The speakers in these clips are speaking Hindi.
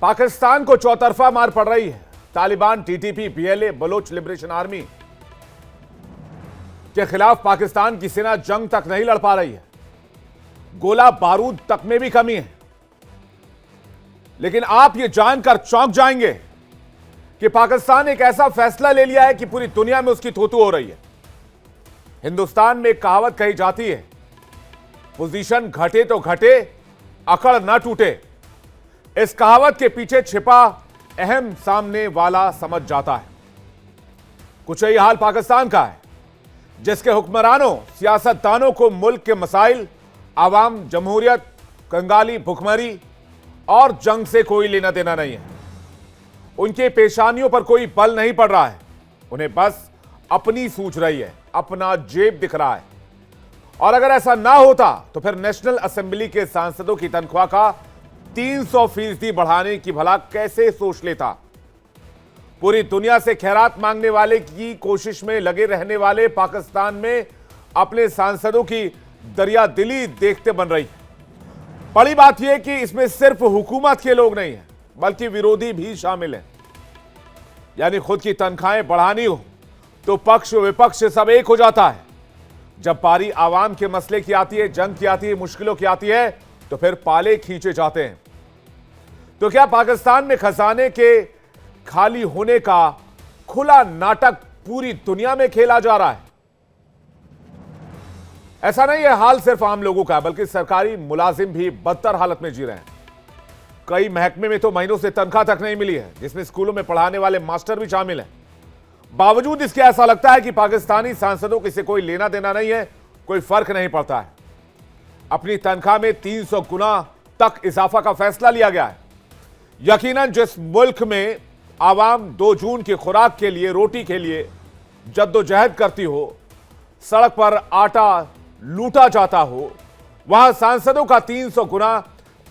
पाकिस्तान को चौतरफा मार पड़ रही है। Taliban, TTP, PLA, Baloch liberation army के खिलाफ पाकिस्तान की सेना जंग तक नहीं लड़ पा रही है। गोला बारूद तक में भी कमी है। लेकिन आप ये जानकर चौंक जाएंगे कि पाकिस्तान एक ऐसा फैसला ले लिया है कि पूरी दुनिया में उसकी थू-थू हो रही है। हिंदुस्तान में एक कहावत कही जाती है, पोजीशन घटे तो घटे, अकड़ ना टूटे। इस कहावत के पीछे छिपा अहम सामने वाला समझ जाता है। कुछ यही हाल पाकिस्तान का है, जिसके हुक्मरानों, सियासतदानों को मुल्क के मसाइल, आवाम, जमहूरियत, कंगाली, भुखमरी और जंग से कोई लेना देना नहीं है। उनके पेशानियों पर कोई बल नहीं पड़ रहा है। उन्हें बस अपनी सूझ रही है, अपना जेब दिख रहा है। और अगर ऐसा ना होता तो फिर नेशनल असेंबली के सांसदों की तनख्वाह का 300% बढ़ाने की भला कैसे सोच लेता। पूरी दुनिया से खैरात मांगने वाले की कोशिश में लगे रहने वाले पाकिस्तान में अपने सांसदों की दरियादिली देखते बन रही है। बड़ी बात यह कि इसमें सिर्फ हुकूमत के लोग नहीं है, बल्कि विरोधी भी शामिल हैं। यानी खुद की तनख्वाहें बढ़ानी हो तो पक्ष विपक्ष सब एक हो जाता है। जब पारी आवाम के मसले की आती है, जंग की आती है, मुश्किलों की आती है, तो फिर पाले खींचे जाते हैं। तो क्या पाकिस्तान में खजाने के खाली होने का खुला नाटक पूरी दुनिया में खेला जा रहा है? ऐसा नहीं है हाल सिर्फ आम लोगों का, बल्कि सरकारी मुलाजिम भी बदतर हालत में जी रहे हैं। कई महकमे में तो महीनों से तनख्वाह तक नहीं मिली है, जिसमें स्कूलों में पढ़ाने वाले मास्टर भी शामिल हैं। बावजूद इसके ऐसा लगता है कि पाकिस्तानी सांसदों को इससे कोई लेना देना नहीं है, कोई फर्क नहीं पड़ता है। अपनी तनख्वाह में 300 गुना तक इजाफा का फैसला लिया गया है। यकीनन जिस मुल्क में आवाम 2 जून की खुराक के लिए, रोटी के लिए जद्दोजहद करती हो, सड़क पर आटा लूटा जाता हो, वहां सांसदों का 300 गुना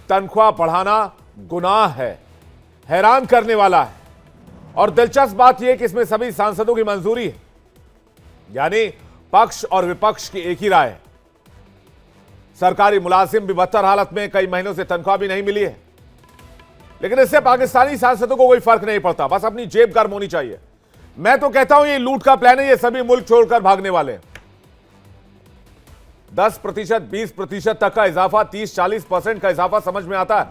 तनख्वाह बढ़ाना गुनाह है, हैरान करने वाला है। और दिलचस्प बात यह कि इसमें सभी सांसदों की मंजूरी है, यानी पक्ष और विपक्ष की एक ही राय है। सरकारी मुलाजिम भी बदतर हालत में, कई महीनों से तनख्वाह भी नहीं मिली है। लेकिन इससे पाकिस्तानी सांसदों को कोई फर्क नहीं पड़ता, बस अपनी जेब गर्म होनी चाहिए। मैं तो कहता हूं ये लूट का प्लान है, ये सभी मुल्क छोड़कर भागने वाले हैं। 10%, 20% तक का इजाफा, 30-40% का इजाफा समझ में आता है।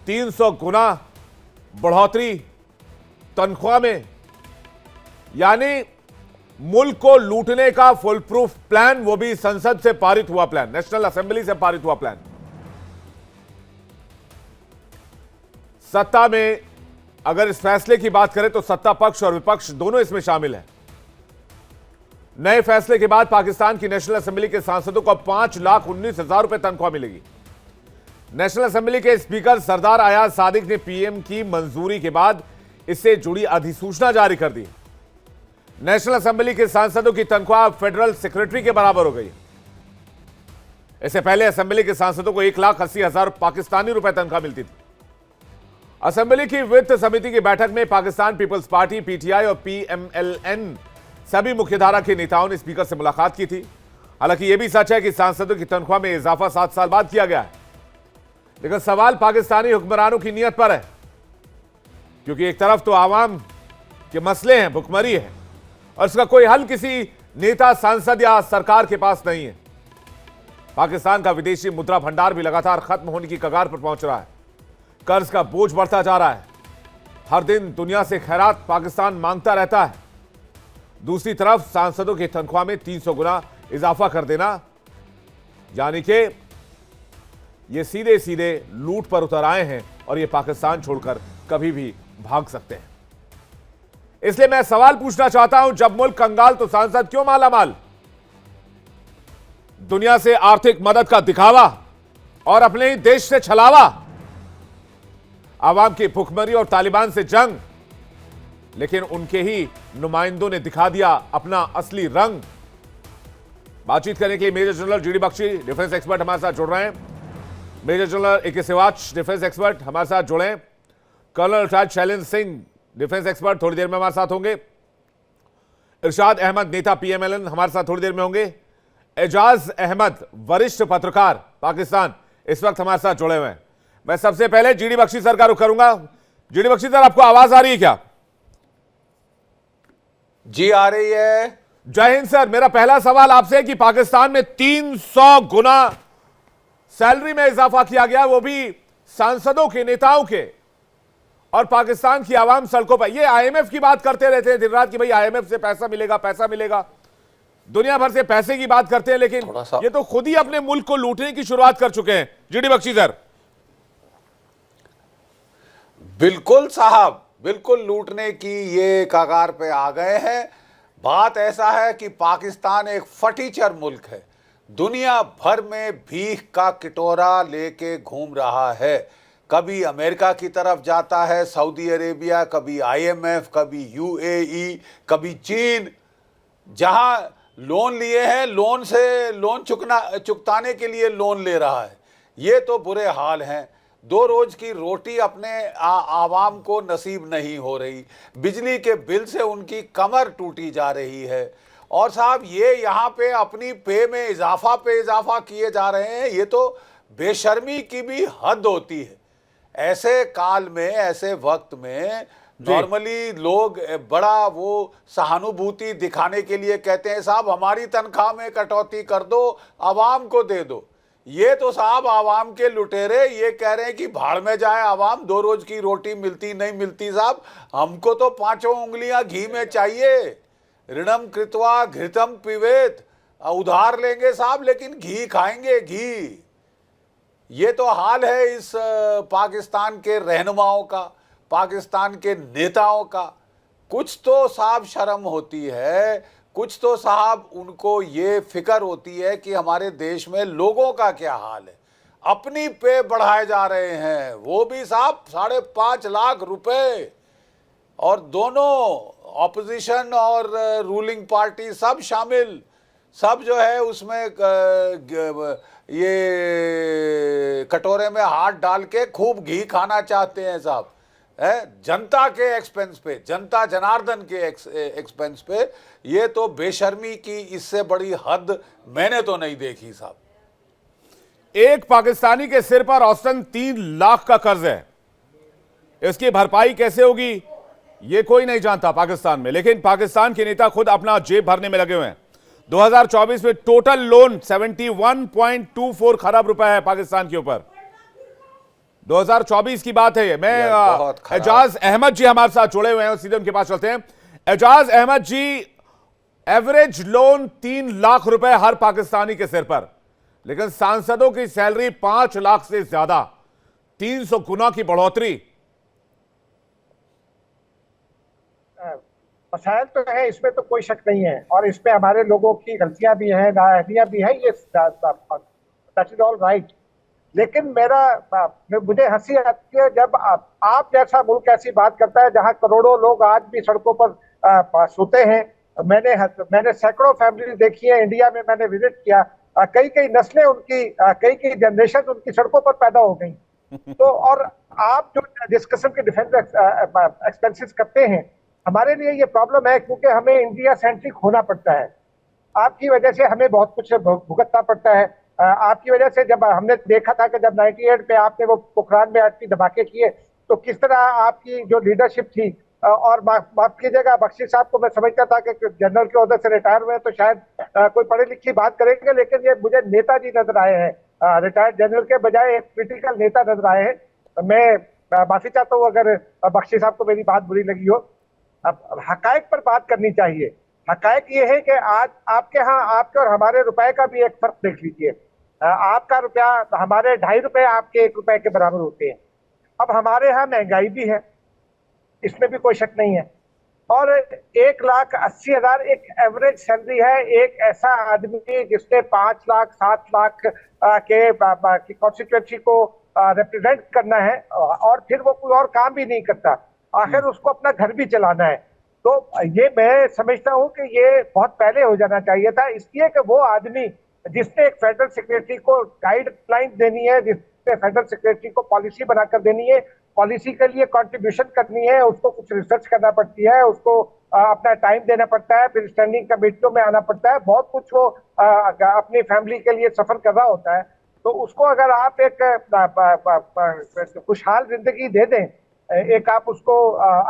300 गुना बढ़ोतरी तनख्वाह में, यानी मुल्क को लूटने का फुल प्रूफ प्लान, वो भी संसद से पारित हुआ प्लान, नेशनल असेंबली से पारित हुआ प्लान। सत्ता में अगर इस फैसले की बात करें तो सत्ता पक्ष और विपक्ष दोनों इसमें शामिल हैं। नए फैसले के बाद पाकिस्तान की नेशनल असेंबली के सांसदों को 5,19,000 रुपए तनख्वाह मिलेगी। नेशनल असेंबली के स्पीकर सरदार अयाज सादिक ने पीएम की मंजूरी के बाद इससे जुड़ी अधिसूचना जारी कर दी। नेशनल असेंबली के सांसदों की तनख्वाह फेडरल सेक्रेटरी के बराबर हो गई। इससे पहले असेंबली के सांसदों को 1,80,000 पाकिस्तानी रुपए तनख्वाह मिलती थी। असेंबली की वित्त समिति की बैठक में पाकिस्तान पीपल्स पार्टी, पीटीआई और पीएमएलएन सभी मुख्यधारा के नेताओं ने स्पीकर से मुलाकात की थी। हालांकि यह भी सच है कि सांसदों की तनख्वाह में इजाफा 7 साल बाद किया गया है। लेकिन सवाल पाकिस्तानी हुक्मरानों की नीयत पर है, क्योंकि एक तरफ तो आवाम के मसले हैं, भुखमरी है, और इसका कोई हल किसी नेता, सांसद या सरकार के पास नहीं है। पाकिस्तान का विदेशी मुद्रा भंडार भी लगातार खत्म होने की कगार पर पहुंच रहा है। कर्ज का बोझ बढ़ता जा रहा है। हर दिन दुनिया से खैरात पाकिस्तान मांगता रहता है। दूसरी तरफ सांसदों की तनख्वाह में 300 गुना इजाफा कर देना, यानी कि ये सीधे सीधे लूट पर उतर आए हैं और ये पाकिस्तान छोड़कर कभी भी भाग सकते हैं। इसलिए मैं सवाल पूछना चाहता हूं, जब मुल्क कंगाल तो सांसद क्यों मालामाल? दुनिया से आर्थिक मदद का दिखावा और अपने ही देश से छलावा, आवाम की भुखमरी और तालिबान से जंग, लेकिन उनके ही नुमाइंदों ने दिखा दिया अपना असली रंग। बातचीत करने के लिए major general GD Bakshi, defence expert, हमारे साथ जुड़ रहे हैं। मेजर जनरल ए के सिवाच, डिफेंस एक्सपर्ट, हमारे साथ जुड़े। Colonel retired Shailendra Singh, defence expert, थोड़ी देर में हमारे साथ होंगे। इरशाद अहमद, नेता पीएमएलएन, हमारे साथ थोड़ी देर में होंगे। एजाज अहमद, वरिष्ठ पत्रकार, पाकिस्तान, इस वक्त हमारे साथ जुड़े हुए हैं। मैं सबसे पहले जीडी बख्शी सर का रुख करूंगा। जीडी बख्शी सर, आपको आवाज आ रही है क्या? जी आ रही है। जय हिंद सर। मेरा पहला सवाल आपसे है कि पाकिस्तान में 300 गुना सैलरी में इजाफा किया गया, वो भी सांसदों के, नेताओं के, और पाकिस्तान की आवाम सड़कों पर। ये आईएमएफ की बात करते रहते हैं दिन रात कि भाई आईएमएफ से पैसा मिलेगा, पैसा मिलेगा, दुनिया भर से पैसे की बात करते हैं, लेकिन ये तो खुद ही अपने मुल्क को लूटने की शुरुआत कर चुके हैं। GD Bakshi sir. बिल्कुल साहब, बिल्कुल लूटने की ये कगार पे आ गए हैं। बात ऐसा है कि पाकिस्तान एक फटीचर मुल्क है, दुनिया भर में भीख का कटोरा लेके घूम रहा है। कभी अमेरिका की तरफ जाता है, सऊदी अरेबिया, कभी आईएमएफ, कभी यूएई, कभी चीन। जहां लोन लिए हैं, लोन चुकताने के लिए लोन ले रहा है। ये तो बुरे हाल हैं। 2 रोज की रोटी अपने आवाम को नसीब नहीं हो रही, बिजली के बिल से उनकी कमर टूटी जा रही है। और साहब ये यहाँ पे अपनी पे में इजाफा किए जा रहे हैं। ये तो बेशर्मी की भी हद होती है। ऐसे काल में, ऐसे वक्त में नॉर्मली लोग बड़ा वो सहानुभूति दिखाने के लिए कहते हैं साहब हमारी तनख्वाह में कटौती कर दो, आवाम को दे दो। ये तो साहब आवाम के लुटेरे ये कह रहे हैं कि भाड़ में जाए आवाम, 2 रोज की रोटी मिलती नहीं मिलती साहब, हमको तो 5 उंगलियां घी में चाहिए। ऋणम कृत्वा घृतम पिबेत, उधार लेंगे साहब लेकिन घी खाएंगे, घी। ये तो हाल है इस पाकिस्तान के रहनुमाओं का, पाकिस्तान के नेताओं का। कुछ तो साहब शर्म होती है, कुछ तो साहब उनको ये फिक्र होती है कि हमारे देश में लोगों का क्या हाल है। अपनी पे बढ़ाए जा रहे हैं, वो भी साहब 5.5 लाख रुपए। और दोनों ऑपोजिशन और रूलिंग पार्टी सब शामिल, सब जो है उसमें ये कटोरे में हाथ डाल के खूब घी खाना चाहते हैं साहब, है जनता के एक्सपेंस पे, जनता जनार्दन के एक्सपेंस पे। ये तो बेशर्मी की इससे बड़ी हद मैंने तो नहीं देखी साहब। एक पाकिस्तानी के सिर पर औसतन 3 लाख का कर्ज है, इसकी भरपाई कैसे होगी ये कोई नहीं जानता पाकिस्तान में, लेकिन पाकिस्तान के नेता खुद अपना जेब भरने में लगे हुए हैं। 2024 में टोटल लोन 71.24 खरब रुपए है पाकिस्तान के ऊपर। 2024 की बात है ये। मैं एजाज अहमद जी हमारे साथ जुड़े हुए हैं, सीधे उनके पास चलते हैं। एजाज अहमद जी, एवरेज लोन 3 लाख रुपए हर पाकिस्तानी के सिर पर, लेकिन सांसदों की सैलरी 5 लाख से ज्यादा, 300 गुना की बढ़ोतरी। मसाइल तो है, इसमें तो कोई शक नहीं है, और इसमें हमारे लोगों की गलतियां भी हैं, नाअहलियां भी हैं, ये दैट इज ऑल राइट। लेकिन मुझे हंसी आती है जब आप जैसा मुल्क ऐसी बात करता है जहां करोड़ों लोग आज भी सड़कों पर सोते हैं। मैंने सैकड़ों फैमिली देखी है इंडिया में, मैंने विजिट किया। कई नस्लें उनकी, कई जनरेशन उनकी सड़कों पर पैदा हो गई। तो और आप जो जिस किस्म के डिफेंस एक्सपेंसेस करते हैं, हमारे लिए ये प्रॉब्लम है, क्योंकि हमें इंडिया सेंट्रिक होना पड़ता है। आपकी वजह से हमें बहुत कुछ भुगतना पड़ता है। आपकी वजह से जब हमने देखा था कि जब 98 पे आपने वो पोखरान में एटमी धमाके किए, तो किस तरह आपकी जो लीडरशिप थी, और माफ कीजिएगा बख्शी साहब को मैं समझता था कि जनरल के ओहदे से रिटायर हुए तो शायद कोई पढ़ी लिखी बात करेंगे, लेकिन ये मुझे नेताजी नजर आए हैं, रिटायर्ड जनरल के बजाय एक क्रिटिकल नेता नजर आए हैं। मैं माफी चाहता हूँ अगर बख्शी साहब को मेरी बात बुरी लगी हो। अब हकायक पर बात करनी चाहिए। हकायक ये है कि आज आपके यहाँ आपके और हमारे रुपए का भी एक फर्क देख लीजिए। आपका रुपया, हमारे 2.5 रुपए आपके 1 रुपए के बराबर होते हैं। अब हमारे यहाँ महंगाई भी है, इसमें भी कोई शक नहीं है, और 1,80,000 एक एवरेज सैलरी है। एक ऐसा आदमी जिसने 5 लाख 7 लाख के कॉन्स्टिट्यूएंसी को रिप्रेजेंट करना है, और फिर वो कोई और काम भी नहीं करता, आखिर उसको अपना घर भी चलाना है। तो ये मैं समझता हूँ कि ये बहुत पहले हो जाना चाहिए था, इसलिए कि वो आदमी जिसने एक फेडरल सेक्रेटरी को गाइडलाइन देनी है, जिसने फेडरल सेक्रेटरी को पॉलिसी बनाकर देनी है, पॉलिसी के लिए कंट्रीब्यूशन करनी है, उसको कुछ रिसर्च करना पड़ती है, उसको अपना टाइम देना पड़ता है, फिर स्टैंडिंग कमेटियों में आना पड़ता है, बहुत कुछ वो अपनी फैमिली के लिए सफर कर रहा होता है। तो उसको अगर आप एक खुशहाल जिंदगी दे दें, एक आप उसको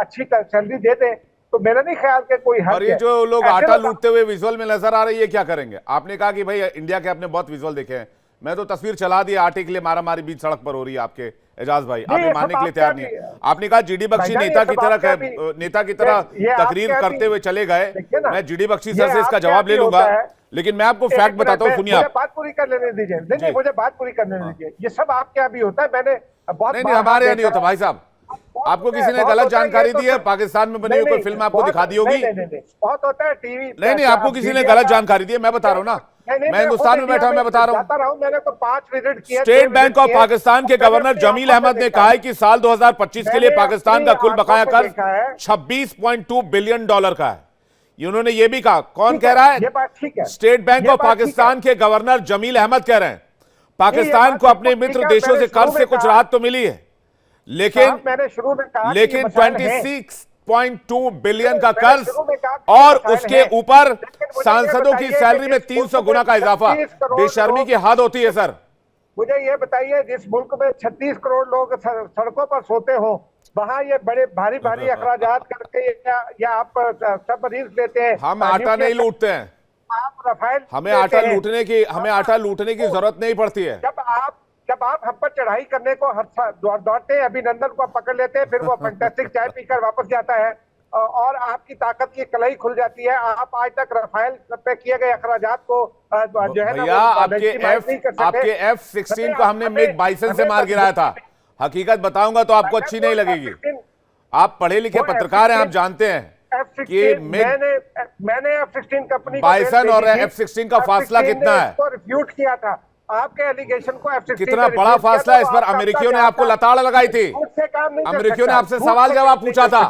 अच्छी सैलरी दे दें, तो मेरा नहीं ख्याल कि कोई हर्ज और ये है। जो लोग ऐसे आटा लोग- लूटते हुए विजुअल में नजर आ रहे हैं, ये क्या करेंगे? आपने कहा कि भाई इंडिया के आपने बहुत विजुअल देखे हैं, मैं तो तस्वीर चला दी, आटे के लिए मारामारी बीच सड़क पर हो रही है आपके एजाज भाई, आप नहीं, ये ये मानने सब के लिए आपके तैयार अभी- नहीं है। आपने कहा जीडी बख्शी भाईजान, ये नेता की सब तरह आपके अभी- नेता की तरह ये आपके तकरीर अभी- करते हुए चले गए। देखिए ना, मैं जीडी बख्शी ये सर से इसका आपके जवाब ले अभी लूंगा, होता है। लेकिन मैं आपको एक फैक्ट मिनट, बताता हूँ, सुनिए मुझे आप। बात पूरी कर लेने दीजिए। नहीं जी। नहीं, मुझे बात पूरी करने दीजिए। ये सब आपके यहाँ भी होता है, मैंने बहुत नहीं बार नहीं, हमारे यहाँ देखा नहीं होता है। भाई साहब, बहुत आपको होता है, किसी ने बहुत गलत होता है, जानकारी ये तो दी है, सब- पाकिस्तान में बनी नहीं, हुई कोई नहीं, फिल्म आपको बहुत- दिखा दी होगी। नहीं, नहीं, नहीं, बहुत होता है टीवी। नहीं नहीं, आपको किसी ने गलत जानकारी दी है, मैं बता रहा हूँ ना, मैं हिंदुस्तान में बैठा हूं, मैं बता रहा हूँ। मैंने तो 5 विजिट किया। स्टेट बैंक ऑफ पाकिस्तान के गवर्नर जमील अहमद ने कहा है कि साल 2025 के लिए पाकिस्तान का कुल बकाया कर्ज 26.2 बिलियन डॉलर का है। उन्होंने ये भी कहा, कौन कह रहा है? ये बात ठीक है। स्टेट बैंक ये ऑफ बात ठीक पाकिस्तान के गवर्नर जमील अहमद कह रहे हैं पाकिस्तान बात को अपने बिल्कुल मित्र ठीक है। देशों से मैंने कर्ज शुरू से में कुछ कहा- राहत तो मिली है, लेकिन मैंने शुरू में कहा कि लेकिन ये मसाइल हैं। 26.2 बिलियन का मैंने कर्ज शुरू में कहा कि ये और मसाइल उसके हैं। ऊपर लेकिन मुझे सांसदों ये की बताइए सैलरी कि में जिस 300 मुल्क गुना का में इजाफा, 36 करोड़ बेशर्मी लोग- की हद होती है सर। मुझे ये बताइए, जिस मुल्क में 36 करोड़ लोग सड़कों पर सोते हो, वहाँ ये बड़े भारी भारी अखराजात करके या आप सब मरीज लेते हैं। हम आटा नहीं लूटते हैं, आप रफाइल हमें लेते आटा हैं। लूटने की जरूरत नहीं पड़ती है। जब आप हम पर चढ़ाई करने को दौड़ते हैं, अभिनंदन को पकड़ लेते हैं, फिर वो फैंटास्टिक चाय पीकर वापस जाता है और आपकी ताकत की कलाई खुल जाती है। आप आज तक रफाइल पे किए गए अखराजात को जो है ना, भैया वो आपके legitimize नहीं कर सके। आपके F-16 को हमने मिग बाइसन से मार गिराया था। हकीकत बताऊंगा तो आपको अच्छी नहीं लगेगी। आप पढ़े लिखे पत्रकार हैं, आप जानते हैं कि मैंने F-16 कंपनी बाइसन और F-16 का फासला कितना है, रिफ्यूट किया था। आपके एलिगेशन को F-16 कितना बड़ा फासला है, इस पर अमेरिकियों ने आपको लताड़ लगाई थी। अमेरिकियों ने आपसे सवाल जवाब पूछा था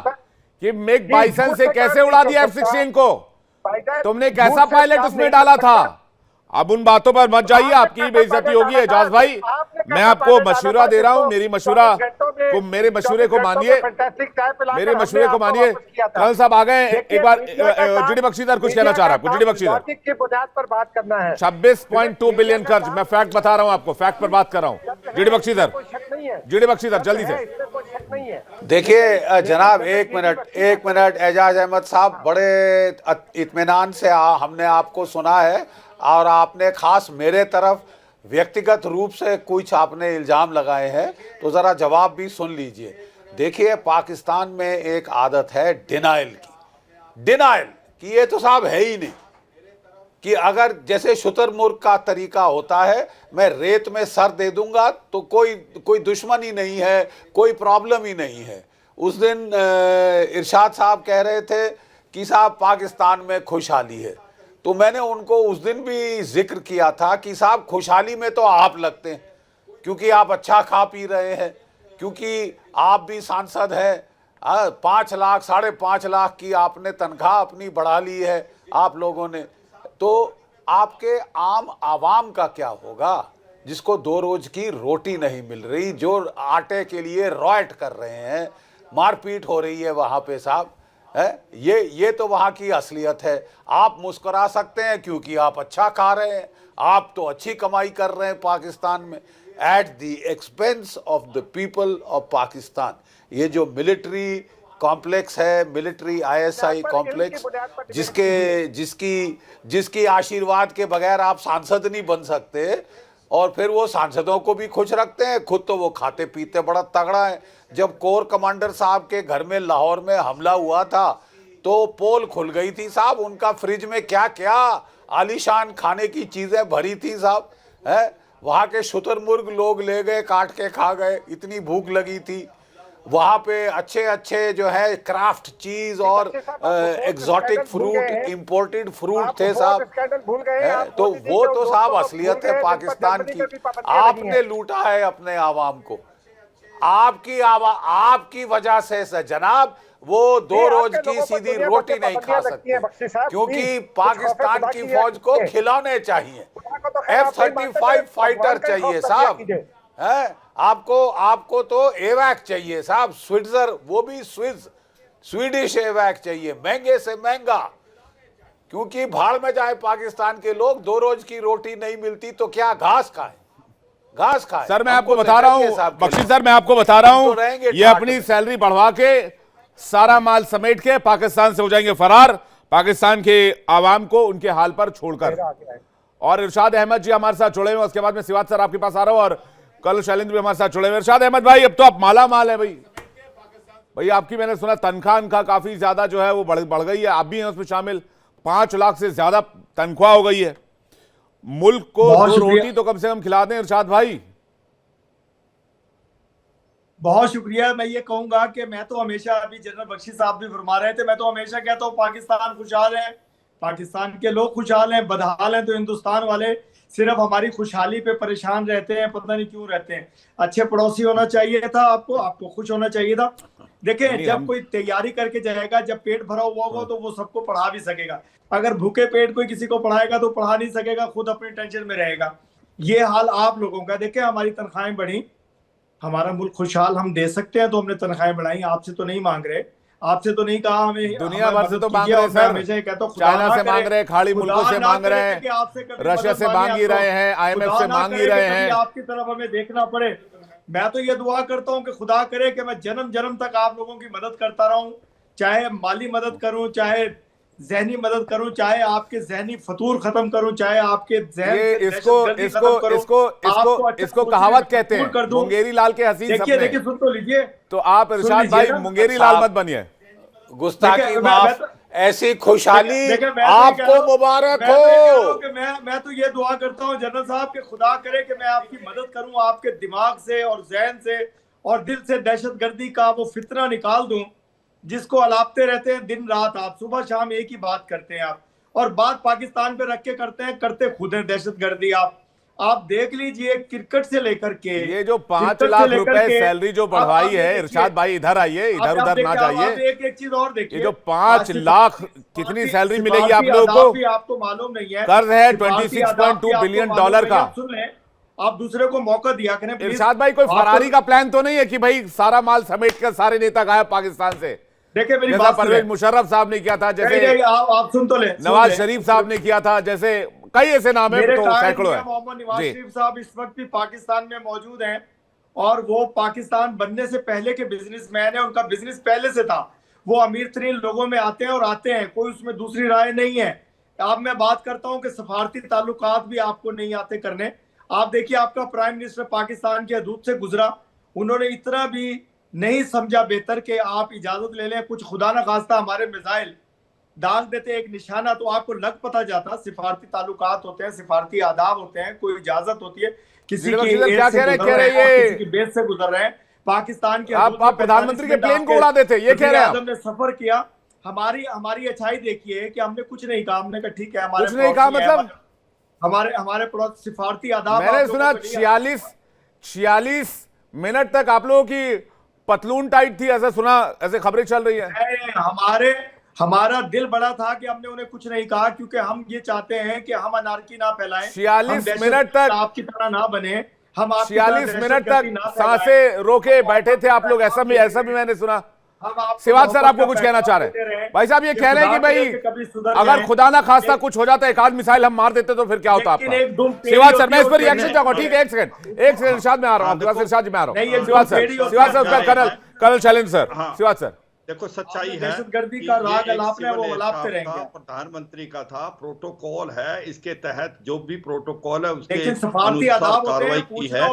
कि मिग बाइसन से कैसे उड़ा दिया F-16 को, तुमने कैसा पायलट उसमें डाला था। अब उन बातों पर मत जाइए, आपकी बेइज्जती होगी एजाज भाई। मैं आपको मशवरा दे रहा हूं, मेरे मशवरे को मानिए, मेरे मशवरे को मानिए। कल साहब आ गए, एक बार जीडी बख्शी सर कुछ कहना चाह रहा है आपको। जीडी बख्शी सर, की बुनियाद पर बात करना है। 26.2 बिलियन कर्ज, मैं फैक्ट बता रहा हूं आपको, फैक्ट पर बात कर रहा हूं। GD Bakshi sir, GD Bakshi sir जल्दी से। देखिए जनाब, एक मिनट एजाज अहमद साहब, बड़े इत्मीनान से हमने आपको सुना है और आपने खास मेरे तरफ व्यक्तिगत रूप से कुछ आपने इल्ज़ाम लगाए हैं, तो ज़रा जवाब भी सुन लीजिए। देखिए, पाकिस्तान में एक आदत है डिनाइल की ये तो साहब है ही नहीं, कि अगर जैसे शुतुरमुर्ग का तरीका होता है, मैं रेत में सर दे दूंगा तो कोई दुश्मन ही नहीं है, कोई प्रॉब्लम ही नहीं है। उस दिन इरशाद साहब कह रहे थे कि साहब पाकिस्तान में खुशहाली है, तो मैंने उनको उस दिन भी जिक्र किया था कि साहब खुशहाली में तो आप लगते हैं, क्योंकि आप अच्छा खा पी रहे हैं, क्योंकि आप भी सांसद हैं। 5 लाख 5.5 लाख की आपने तनख्वाह अपनी बढ़ा ली है आप लोगों ने, तो आपके आम आवाम का क्या होगा जिसको 2 रोज की रोटी नहीं मिल रही, जो आटे के लिए रॉयट कर रहे हैं, मारपीट हो रही है वहाँ पे साहब है। ये तो वहाँ की असलियत है। आप मुस्कुरा सकते हैं क्योंकि आप अच्छा खा रहे हैं, आप तो अच्छी कमाई कर रहे हैं पाकिस्तान में at the expense of the people of Pakistan. ये जो मिलिट्री कॉम्प्लेक्स है, मिलिट्री ISI कॉम्प्लेक्स, जिसकी आशीर्वाद के बगैर आप सांसद नहीं बन सकते, और फिर वो सांसदों को भी खुश रखते हैं, खुद तो वो खाते पीते बड़ा तगड़ा है। जब कोर कमांडर साहब के घर में लाहौर में हमला हुआ था तो पोल खुल गई थी साहब, उनका फ्रिज में क्या क्या आलीशान खाने की चीजें भरी थी साहब है। वहाँ के शुतुरमुर्ग लोग ले गए, काट के खा गए, इतनी भूख लगी थी। वहाँ पे अच्छे जो है क्राफ्ट चीज और एग्जॉटिक फ्रूट, इंपोर्टेड फ्रूट थे साहब, तो वो तो साहब असलियत है पाकिस्तान की। आपने लूटा है अपने आवाम को, आपकी वजह से जनाब वो 2 रोज की सीधी रोटी नहीं खा सकते, क्योंकि पाकिस्तान की फौज को खिलौने चाहिए, F-35 फाइटर चाहिए साहब है। आपको तो एवैक चाहिए साहब, वो भी स्वीडिश एवैक चाहिए, महंगे से महंगा, क्योंकि भाड़ में जाए पाकिस्तान के लोग, 2 रोज की रोटी नहीं मिलती तो क्या घास खाएं घास खाए। सर मैं हमको आपको बता रहा चाहिए हूं साहब के बख्शी लोग। सर, मैं आपको बता रहा हम हूं तो रहेंगे ये ठाठ अपनी में। सैलरी बढ़वा के सारा माल समेट के पाकिस्तान से हो जाएंगे फरार, पाकिस्तान के आवाम को उनके हाल पर छोड़कर। मेरा आगे है। और इरशाद अहमद जी हमारे साथ जुड़े हुए हैं, उसके बाद में सिवात सर आपके पास आ रहा हूं, और कल शैलेंद्र भी हमारे साथ जुड़े हुए। इरशाद अहमद भाई, अब तो आप माला माल है भाई आपकी मैंने सुना तनख्वाह का काफी ज्यादा जो है वो बढ़ गई है, आप भी हैं उसमें शामिल। 5 लाख से ज्यादा तनख्वाह हो गई है। मुल्क को बहुत 2 शुक्रिया। रोटी तो कम से कम खिला दें इरशाद भाई। बहुत शुक्रिया। मैं ये कहूंगा कि मैं तो हमेशा, अभी जनरल बख्शी साहब भी फरमा रहे थे, मैं तो हमेशा कहता हूँ पाकिस्तान खुशहाल है, पाकिस्तान के लोग खुशहाल हैं, बदहाल हैं तो हिंदुस्तान वाले सिर्फ हमारी खुशहाली पे परेशान रहते हैं, पता नहीं क्यों रहते हैं। अच्छे पड़ोसी होना चाहिए था आपको खुश होना चाहिए था। देखें, जब कोई तैयारी करके जाएगा, जब पेट भरा हुआ होगा तो वो सबको पढ़ा भी सकेगा। अगर भूखे पेट कोई किसी को पढ़ाएगा तो पढ़ा नहीं सकेगा, खुद अपनी टेंशन में रहेगा। ये हाल आप लोगों का। देखें, हमारी तनख्वाहें बढ़ी, हमारा मुल्क खुशहाल हम दे सकते हैं तो हमने तनख्वाहें बढ़ाई। आपसे तो नहीं मांग रहे, आपसे तो नहीं कहा हमें दुनिया भर से तो मांग कीजिए। रहे और मैं सर, हमेशा ये कहता हूं, चाइना से मांग रहे हैं, खाड़ी मुल्कों से मांग रहे हैं, रशिया से मांग ही रहे हैं, IMF से मांग ही रहे हैं। आपकी तरफ हमें देखना पड़े। मैं तो ये दुआ करता हूँ कि खुदा करे कि मैं जन्म जन्म तक आप लोगों की मदद करता रहूं, चाहे माली मदद करूं, चाहे जहनी मदद करूं, चाहे आपके जहनी फतूर खत्म करूं, चाहे आपके इसको कहावत कहते हैं, मुंगेरी लाल के हसीन सपने। देखिए सुन तो लीजिए। तो आप इरशाद भाई मुंगेरी लाल मत बनिए। गुस्ताखी माफ, ऐसी खुशहाली आपको मुबारक हो। मैं तो ये दुआ करता हूँ जनरल साहब के खुदा करे कि मैं आपकी मदद करूं, आपके दिमाग से और जहन से और दिल से दहशतगर्दी का वो फितना निकाल दूं जिसको अलापते रहते हैं दिन रात। आप सुबह शाम एक ही बात करते हैं आप, और बात पाकिस्तान पे रख के करते हैं, करते खुद हैं दहशतगर्दी। आप देख लीजिए, क्रिकेट से लेकर के ये जो 5 लाख रुपए सैलरी जो बढ़वाई है, इरशाद भाई इधर आइए, इधर उधर ना जाइए। एक चीज और देखिए, ये जो 5 लाख कितनी सैलरी मिलेगी आप लोगों को? आपको मालूम नहीं है, कर्ज है $26.2 बिलियन का। सुन लें, आप दूसरे को मौका दिया करें। इरशाद भाई, कोई फरारी का प्लान तो नहीं है कि भाई सारा माल समेट कर सारे नेता गायब पाकिस्तान से? देखिए मेरी जैसा बात परवेज मुशर्रफ साहब ने किया था, जैसे आप सुन तो ले, नवाज शरीफ साहब ने किया था, जैसे कई ऐसे नाम है तो सैकड़ों है। मोहम्मद नवाज शरीफ साहब इस वक्त भी पाकिस्तान में मौजूद हैं और वो पाकिस्तान बनने से पहले के बिजनेसमैन है, उनका बिजनेस पहले से था। वो अमीर तरीन लोगों में आते हैं और आते हैं, कोई उसमें दूसरी राय नहीं है। अब मैं बात करता हूं कि सफारती ताल्लुकात भी आपको नहीं आते करने। आप देखिए, आपका प्राइम मिनिस्टर पाकिस्तान के हदूद से गुजरा, उन्होंने इतना भी नहीं समझा बेहतर कि आप इजाजत ले लें, कुछ खुदा ना खास्ता हमारे मिसाइल डाल देते एक निशाना तो आपको लग पता जाता। सिफारती ताल्लुकात होते हैं, सिफारती आदाब होते हैं, कोई इजाजत होती है, किसी की क्या कह रहे हैं, किसी की बेस से गुजर रहे हैं। पाकिस्तान के आप प्रधानमंत्री के प्लेन को उड़ा देते, ये कह रहे हैं? हमने सफर किया, हमारी अच्छाई देखिए कि हमने कुछ नहीं कहा। हमने कहा ठीक है, कुछ नहीं कहा मतलब हमारे पड़ोस सिफारती आदाब। मैंने सुना 46 मिनट तक आप लोगों की पतलून टाइट थी, ऐसा सुना, ऐसे खबरें चल रही है। हमारा दिल बड़ा था कि हमने उन्हें कुछ नहीं कहा, क्योंकि हम ये चाहते हैं कि हम अनारकी ना फैलाएं, 46 मिनट तक आपकी तरह ना बने, हम 46 मिनट तक सांसें रोके बैठे थे आप लोग, ऐसा भी मैंने सुना। सिवात सर आपको कुछ कहना चाह रहे हैं? भाई साहब ये कह रहे हैं कि भाई अगर खुदा ना खास्ता कुछ हो जाता, एक आध मिसाइल हम मार देते तो फिर क्या होता आपका? सिवात सर, मैं इस पर रिएक्शन चाहूंगा। ठीक है, एक सेकंड इरशाद में आ रहा हूँ, इरशाद जी में आ रहा हूँ। सिवात सर, कर्नल शैलेंद्र सर, सिवात सर। देखो, सच्चाई है, दहशतगर्दी का राग अलापने वो अलापते रहेंगे। प्रधानमंत्री का था, प्रोटोकॉल है, इसके तहत जो भी प्रोटोकॉल है उसके अनुसार कार्रवाई की है।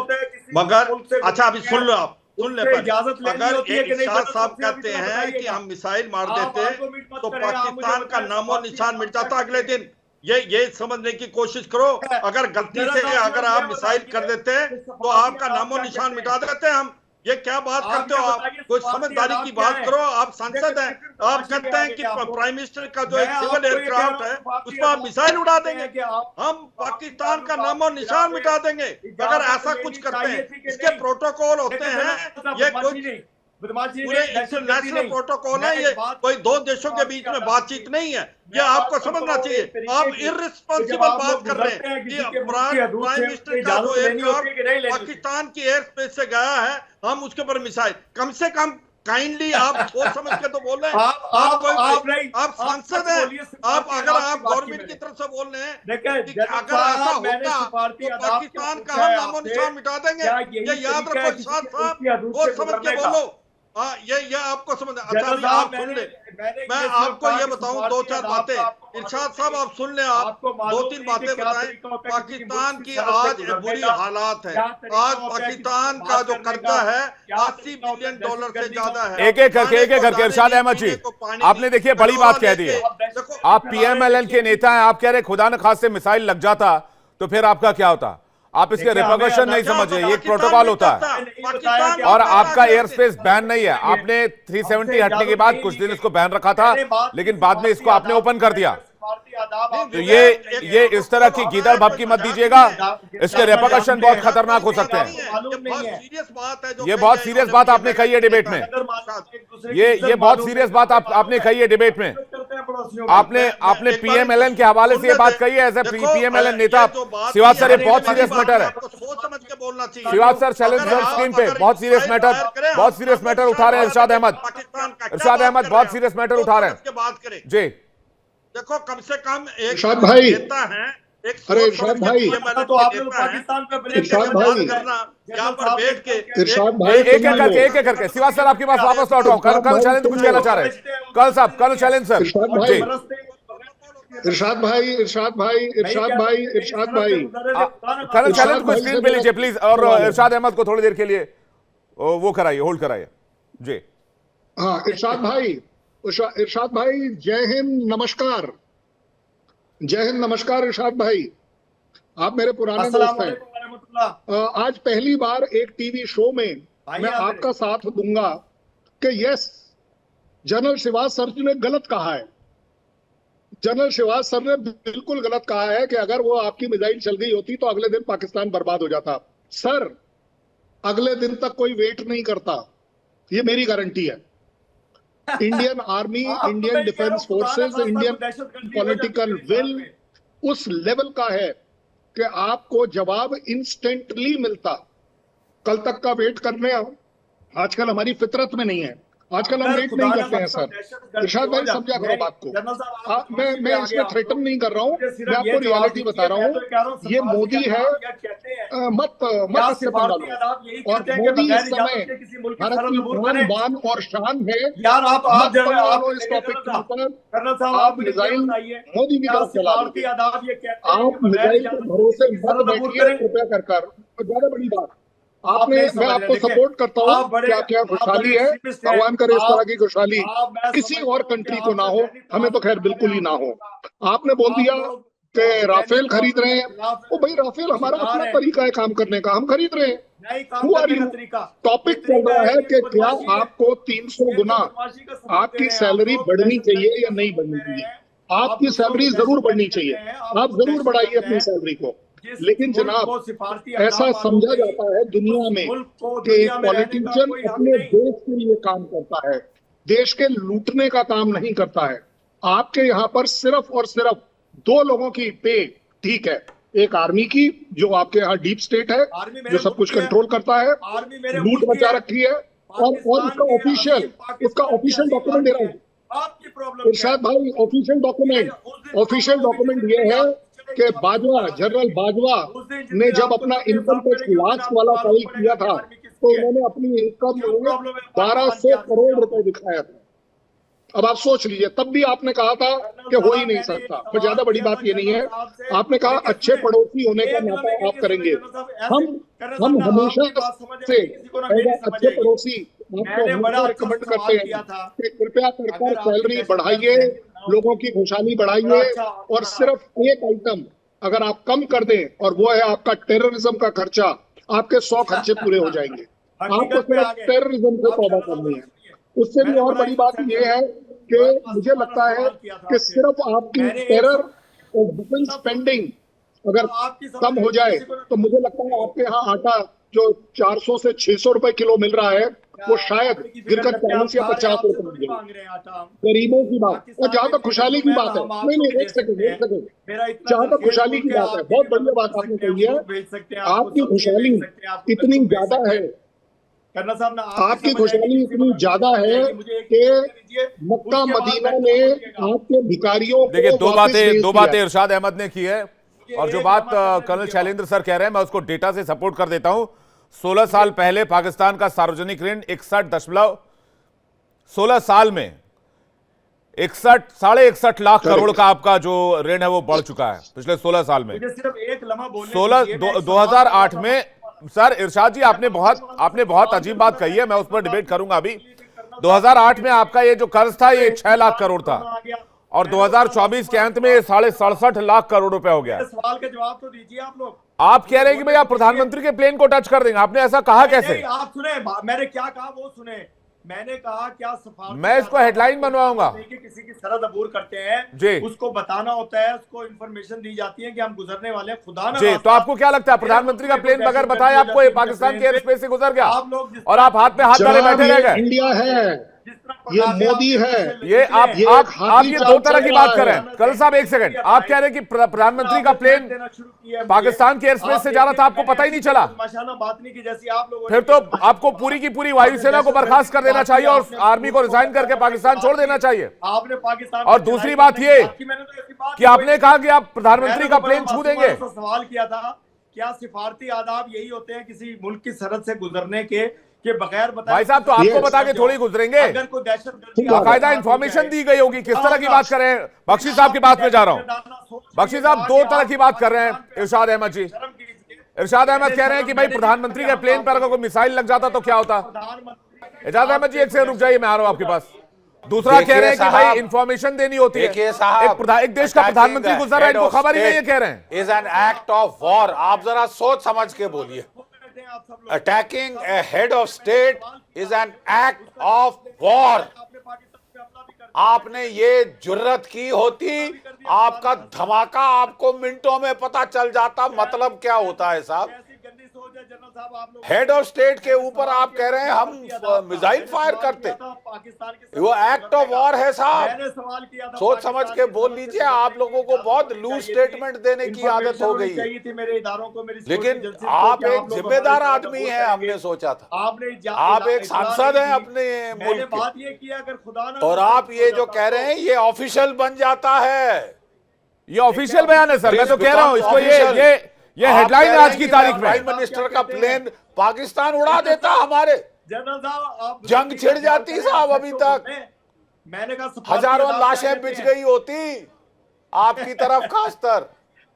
मगर अच्छा, अभी सुन लो, आप सुन ले, अगर इरशाद साहब कहते हैं कि हम मिसाइल मार देते तो पाकिस्तान का नामो निशान मिट जाता अगले दिन। ये समझने की कोशिश करो, अगर गलती से अगर आप मिसाइल कर देते तो आपका नामो निशान मिटा देते हम। ये क्या बात करते हो आप? कोई समझदारी की बात करो। आप सांसद हैं, आप कहते हैं कि प्राइम मिनिस्टर का जो एक सिविल एयरक्राफ्ट है उस पर आप मिसाइल उड़ा देंगे, हम पाकिस्तान का नामो निशान मिटा देंगे अगर ऐसा कुछ करते हैं। इसके प्रोटोकॉल होते हैं, ये कुछ पूरे इंटरनेशनल प्रोटोकॉल है, ये कोई दो देशों के बीच में बातचीत नहीं है। ये आपको समझना चाहिए। आप इररिस्पॉन्सिबल बात कर रहे हैं कि प्राइम मिनिस्टर का जो एयरक्राफ्ट पाकिस्तान की एयर स्पेस से गया है, हम उसके ऊपर मिसाइल, कम से कम काइंडली आप सोच समझ के तो बोल रहे हैं। आप सांसद हैं, आप अगर आप गवर्नमेंट की तरफ से बोल रहे हैं कि अगर ऐसा होता तो पाकिस्तान का हम नामो निशान मिटा देंगे, ये याद रखो इरशाद साहब, सोच समझ के बोलो। ये आपको समझ। अच्छा आप सुन ले, मैं आपको ये बताऊं दो चार बातें। इरशाद साहब आप सुन ले, आप दो तीन बातें बताएं। पाकिस्तान की आज बुरी हालात है। आज पाकिस्तान का जो कर्जा है $80 बिलियन से ज्यादा है। एक एक करके इरशाद अहमद जी, आपने देखिए बड़ी बात कह दी है। आप पीएमएलएन के नेता हैं, आप कह रहे खुदा न खास से मिसाइल लग जाता तो फिर आपका क्या होता? आप इसके रिपरकशन नहीं समझे, ये प्रोटोकॉल होता है। और आपका एयर स्पेस बैन नहीं है। आपने 370 हटने के बाद कुछ दिन इसको बैन रखा था, लेकिन बाद में इसको आपने ओपन कर दिया। तो ये इस तरह की गीदड़ भपकी मत दीजिएगा, इसके रिपरकशन बहुत खतरनाक हो सकते हैं। ये बहुत सीरियस बात आपने कही है डिबेट में। ये बहुत सीरियस बात आपने कही है डिबेट में। आपने पीएमएलएन के हवाले से ये बात कही है एज ए पीएमएलएन नेता। सिवाज सर, ये बहुत सीरियस मैटर है। सिवाज सर चैलेंज स्क्रीन पे, बहुत सीरियस मैटर उठा रहे हैं इरशाद अहमद बहुत सीरियस मैटर उठा रहे हैं जी। देखो कम से कम एक इरशाद भाई, नेता है, अरे इरशाद भाई, तो आप पाकिस्तान पे इरशाद भाई करना यहाँ पर बैठ के इरशाद भाई एक एक करके सिवाज सर आपके पास वापस लौट रहा हूं। कल चैलेंज कुछ कहना चाह रहे हैं कल चैलेंज सर। इरशाद भाई कल चैलेंज को स्क्रीन पे लीजिए प्लीज, और इरशाद अहमद को थोड़ी देर के लिए वो कराइए, होल्ड कराइए जी। हाँ इरशाद भाई जय हिंद नमस्कार इरशाद भाई, आप मेरे पुराने दोस्त हैं। आज पहली बार एक टीवी शो में मैं आपका साथ दूंगा कि यस, जनरल शिवाज सर ने गलत कहा है। जनरल शिवाज सर ने बिल्कुल गलत कहा है कि अगर वो आपकी मिसाइल चल गई होती तो अगले दिन पाकिस्तान बर्बाद हो जाता। सर, अगले दिन तक कोई वेट नहीं करता, ये मेरी गारंटी है। Indian army, Indian defence forces, Indian political will उस लेवल का है कि आपको जवाब इंस्टेंटली मिलता। कल तक का वेट करने आजकल हमारी फितरत में नहीं है। आजकल हम वेट नहीं करते हैं सर। इरशाद भाई समझा करो बात को। मैं इसमें थ्रेटन नहीं कर रहा हूँ, मैं आपको रियलिटी बता रहा हूँ। ये मोदी है, मत इससे पंगा लो। और मोदी इस समय भारत की बान और शान है। मत पंगा लो इस टॉपिक के ऊपर। आप मिसाइल मोदी की तरफ चला दीजिए, आप मिसाइल के भरोसे मत बैठिए कृपया कर। ज्यादा बड़ी बात मैं आपको सपोर्ट करता हूँ। क्या खुशहाली है, भगवान करे इस तरह की खुशहाली किसी और कंट्री को ना हो, हमें तो खैर बिल्कुल ही ना हो। आपने बोल दिया कि राफेल खरीद रहे हैं। ओ भाई, राफेल हमारा अपना तरीका है काम करने का, हम खरीद रहे हैं। टॉपिक चल रहा है कि क्या आपको 300 गुना आपकी सैलरी बढ़नी चाहिए या नहीं बढ़नी चाहिए। आपकी सैलरी जरूर बढ़नी चाहिए, आप जरूर बढ़ाइए अपनी सैलरी को। लेकिन जनाब, ऐसा समझा जाता है दुनिया में कि एक पॉलिटिशियन अपने देश के लिए काम करता है, देश के लूटने का काम नहीं करता है। आपके यहाँ पर सिर्फ और सिर्फ 2 लोगों की पे ठीक है, एक आर्मी की जो आपके यहाँ डीप स्टेट है, जो सब कुछ कंट्रोल करता है, लूट मचा रखी है, और उसका ऑफिशियल डॉक्यूमेंट दे रहा हूँ इरशाद भाई। ऑफिशियल डॉक्यूमेंट ये है कि जनरल बाजवा ने जब अपना इनकम टैक्स लास्ट वाला फाइल किया था तो उन्होंने अपनी इनकम में 1200 करोड़ रुपए दिखाया था। अब आप सोच लीजिए, तब भी आपने कहा था कि हो ही नहीं सकता। पर ज्यादा बड़ी बात ये नहीं है, आपने कहा अच्छे पड़ोसी होने का नाता आप करेंगे। हम हमेशा से अच्छे पड़ोसी आपको रिकमेंड करते हैं कि कृपया कर सैलरी बढ़ाइए, लोगों की खुशहाली बढ़ाइए, और सिर्फ एक आइटम अगर आप कम कर दें और वो है आपका टेररिज्म का खर्चा, आपके 100 खर्चे पूरे हो जाएंगे। आपको सिर्फ टेररिज्म से तौबा करनी है। उससे भी और बड़ी बात यह है कि मुझे लगता है कि सिर्फ आपकी टेरर और डिफेंस स्पेंडिंग अगर कम हो जाए तो मुझे लगता है आपके यहाँ आटा जो 400 से 600 रुपए किलो मिल रहा है वो शायद गिरकर 40 या 50 रुपए मिल जाए। गरीबों की बात, और जहां तक खुशहाली की बात है, नहीं एक सेकंड, जहां तक खुशहाली की बात है, बहुत बढ़िया बात आपने कही है। आपकी खुशहाली इतनी ज्यादा है कर्नल साहब ना आपकी खुशहाली इतनी ज्यादा है कि मक्का मदीना ने आपके भिखारियों देखिए, को दो बातें इरशाद अहमद ने की है, और जो बात कर्नल शैलेंद्र सर कह रहे हैं मैं उसको डेटा से सपोर्ट कर देता हूं। 16 साल पहले पाकिस्तान का सार्वजनिक ऋण 16 साल में 61.5 लाख करोड़ का आपका जो ऋण है वो बढ़ चुका है पिछले 16 साल में। सिर्फ एक लम्हा बोलने 2008 में सर इरशाद जी आपने बहुत अजीब बात कही है, मैं उस पर डिबेट करूंगा अभी। 2008 में आपका ये जो कर्ज था ये 6 लाख करोड़ था, और 2024 के अंत में 67.5 लाख करोड़ रुपए हो गया। सवाल के जवाब तो दीजिए आप लोग। आप कह रहे हैं कि भाई आप प्रधानमंत्री के प्लेन को टच कर देंगे, आपने ऐसा कहा कैसे? आप सुने मैंने क्या कहा वो सुने। मैंने कहा क्या सफारत, मैं इसको हेडलाइन बनवाऊंगा कि किसी की सरहद अबूर करते हैं जी, उसको बताना होता है, उसको इंफॉर्मेशन दी जाती है कि हम गुजरने वाले हैं, खुदा ना जी। तो आपको क्या लगता है प्रधानमंत्री का प्लेन बगैर बताए आपको ये पाकिस्तान के एयर स्पेस से गुजर गया और आप हाथ पे हाथ डाले बैठे रह गए? इंडिया है, ये मोदी है, ये आप ये दो तरह की बात कर रहे हैं। कर्नल साहब एक सेकंड, आप कह रहे हैं कि प्रधानमंत्री का प्लेन पाकिस्तान के एयर स्पेस से जा रहा था, आपको पता ही नहीं चला? बात नहीं की जैसी आप लोगों फिर तो आपको पूरी की पूरी वायुसेना को बर्खास्त कर देना चाहिए और आर्मी को रिजाइन करके पाकिस्तान छोड़ देना चाहिए। आपने पाकिस्तान और दूसरी बात ये कि आपने कहा कि आप प्रधानमंत्री का प्लेन छू देंगे। सवाल किया था क्या सिफारती आदाब यही होते हैं किसी मुल्क की सरहद से गुजरने के बगैर बताए? भाई साहब तो आपको बता के थोड़ी गुजरेंगे, अगर कोई दहशतगर्दी बाकायदा इंफॉर्मेशन दी गई होगी। किस तरह की बात कर रहे हैं? बख्शी साहब की बात में जा रहा हूं। बख्शी साहब दो तरह की बात कर रहे हैं इरशाद अहमद जी। इरशाद अहमद कह रहे हैं कि भाई प्रधानमंत्री के प्लेन पर अगर कोई मिसाइल लग जाता तो क्या होता? इरशाद अहमद जी एक सेकंड रुक जाइए, मैं आ रहा हूं आपके पास। दूसरा कह रहे हैं कि भाई इंफॉर्मेशन देनी होती है। एक देश का प्रधानमंत्री गुजर रहा है, इनको खबर ही नहीं है, कह रहे हैं is an act of war. आप जरा सोच समझ के बोलिए। Attacking a head of state is an act of war. आपने ये जुर्रत की होती, आपका धमाका आपको मिनटों में पता चल जाता मतलब क्या होता है साहब। हेड ऑफ स्टेट के ऊपर आप कह रहे हैं हम मिसाइल फायर करते, वो एक्ट ऑफ वॉर है साहब। सोच समझ के बोल लीजिए। आप लोगों को बहुत लूज स्टेटमेंट देने की आदत हो गई है, लेकिन आप एक जिम्मेदार आदमी हैं, हमने सोचा था। आप एक सांसद हैं अपने मुल्क के, और आप ये जो कह रहे हैं ये ऑफिशियल बन जाता है। ये ऑफिशियल बयान है सर, मैं तो कह रहा हूं इसको ये हेडलाइन है आज की तारीख में। प्राइम मिनिस्टर का प्लेन पाकिस्तान उड़ा देता हमारे, जनरल साहब जंग छिड़ जाती साहब। अभी तक मैंने कहा हजारों लाशें बिछ गई होती आपकी तरफ खासकर।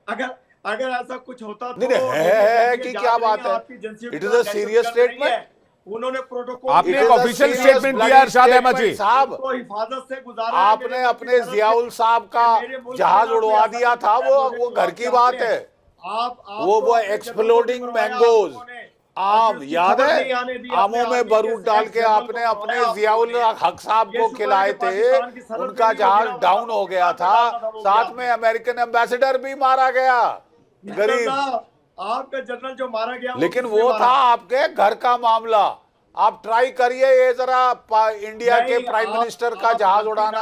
अगर ऐसा कुछ होता तो नहीं है कि क्या बात है। It is a serious statement. उन्होंने प्रोटोकॉल, आपने एक ऑफिशियल स्टेटमेंट दिया इरशाद अहमद जी साहब। हिफाजत से गुजारा, आपने अपने जियाउल साहब का जहाज उड़वा दिया था, वो घर की बात है। वो एक्सप्लोडिंग मैंगोज आम याद है, आमों में बारूद डाल के आपने अपने जियाउल हक साहब को खिलाए थे, उनका जहाज डाउन हो गया था। साथ में अमेरिकन एम्बेसडर भी मारा गया, गरीब आपका जनरल जो मारा गया, लेकिन वो था आपके घर का मामला। आप ट्राई करिए ये जरा इंडिया के प्राइम मिनिस्टर का जहाज उड़ाना।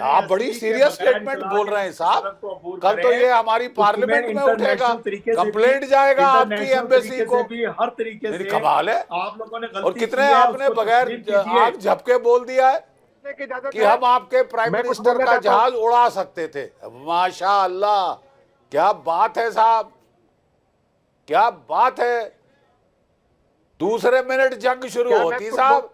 आप बड़ी सीरियस स्टेटमेंट बोल रहे हैं साहब। कल तो ये हमारी पार्लियामेंट में उठेगा, कंप्लेंट जाएगा आपकी एम्बेसी को। हर तरीके से कमाल है। आप लोगों ने और कितने आपने बगैर आग झपके बोल दिया है कि हम आपके प्राइम मिनिस्टर का जहाज उड़ा सकते थे। माशाअल्लाह, क्या बात है साहब, क्या बात है। दूसरे मिनट जंग शुरू होती साहब।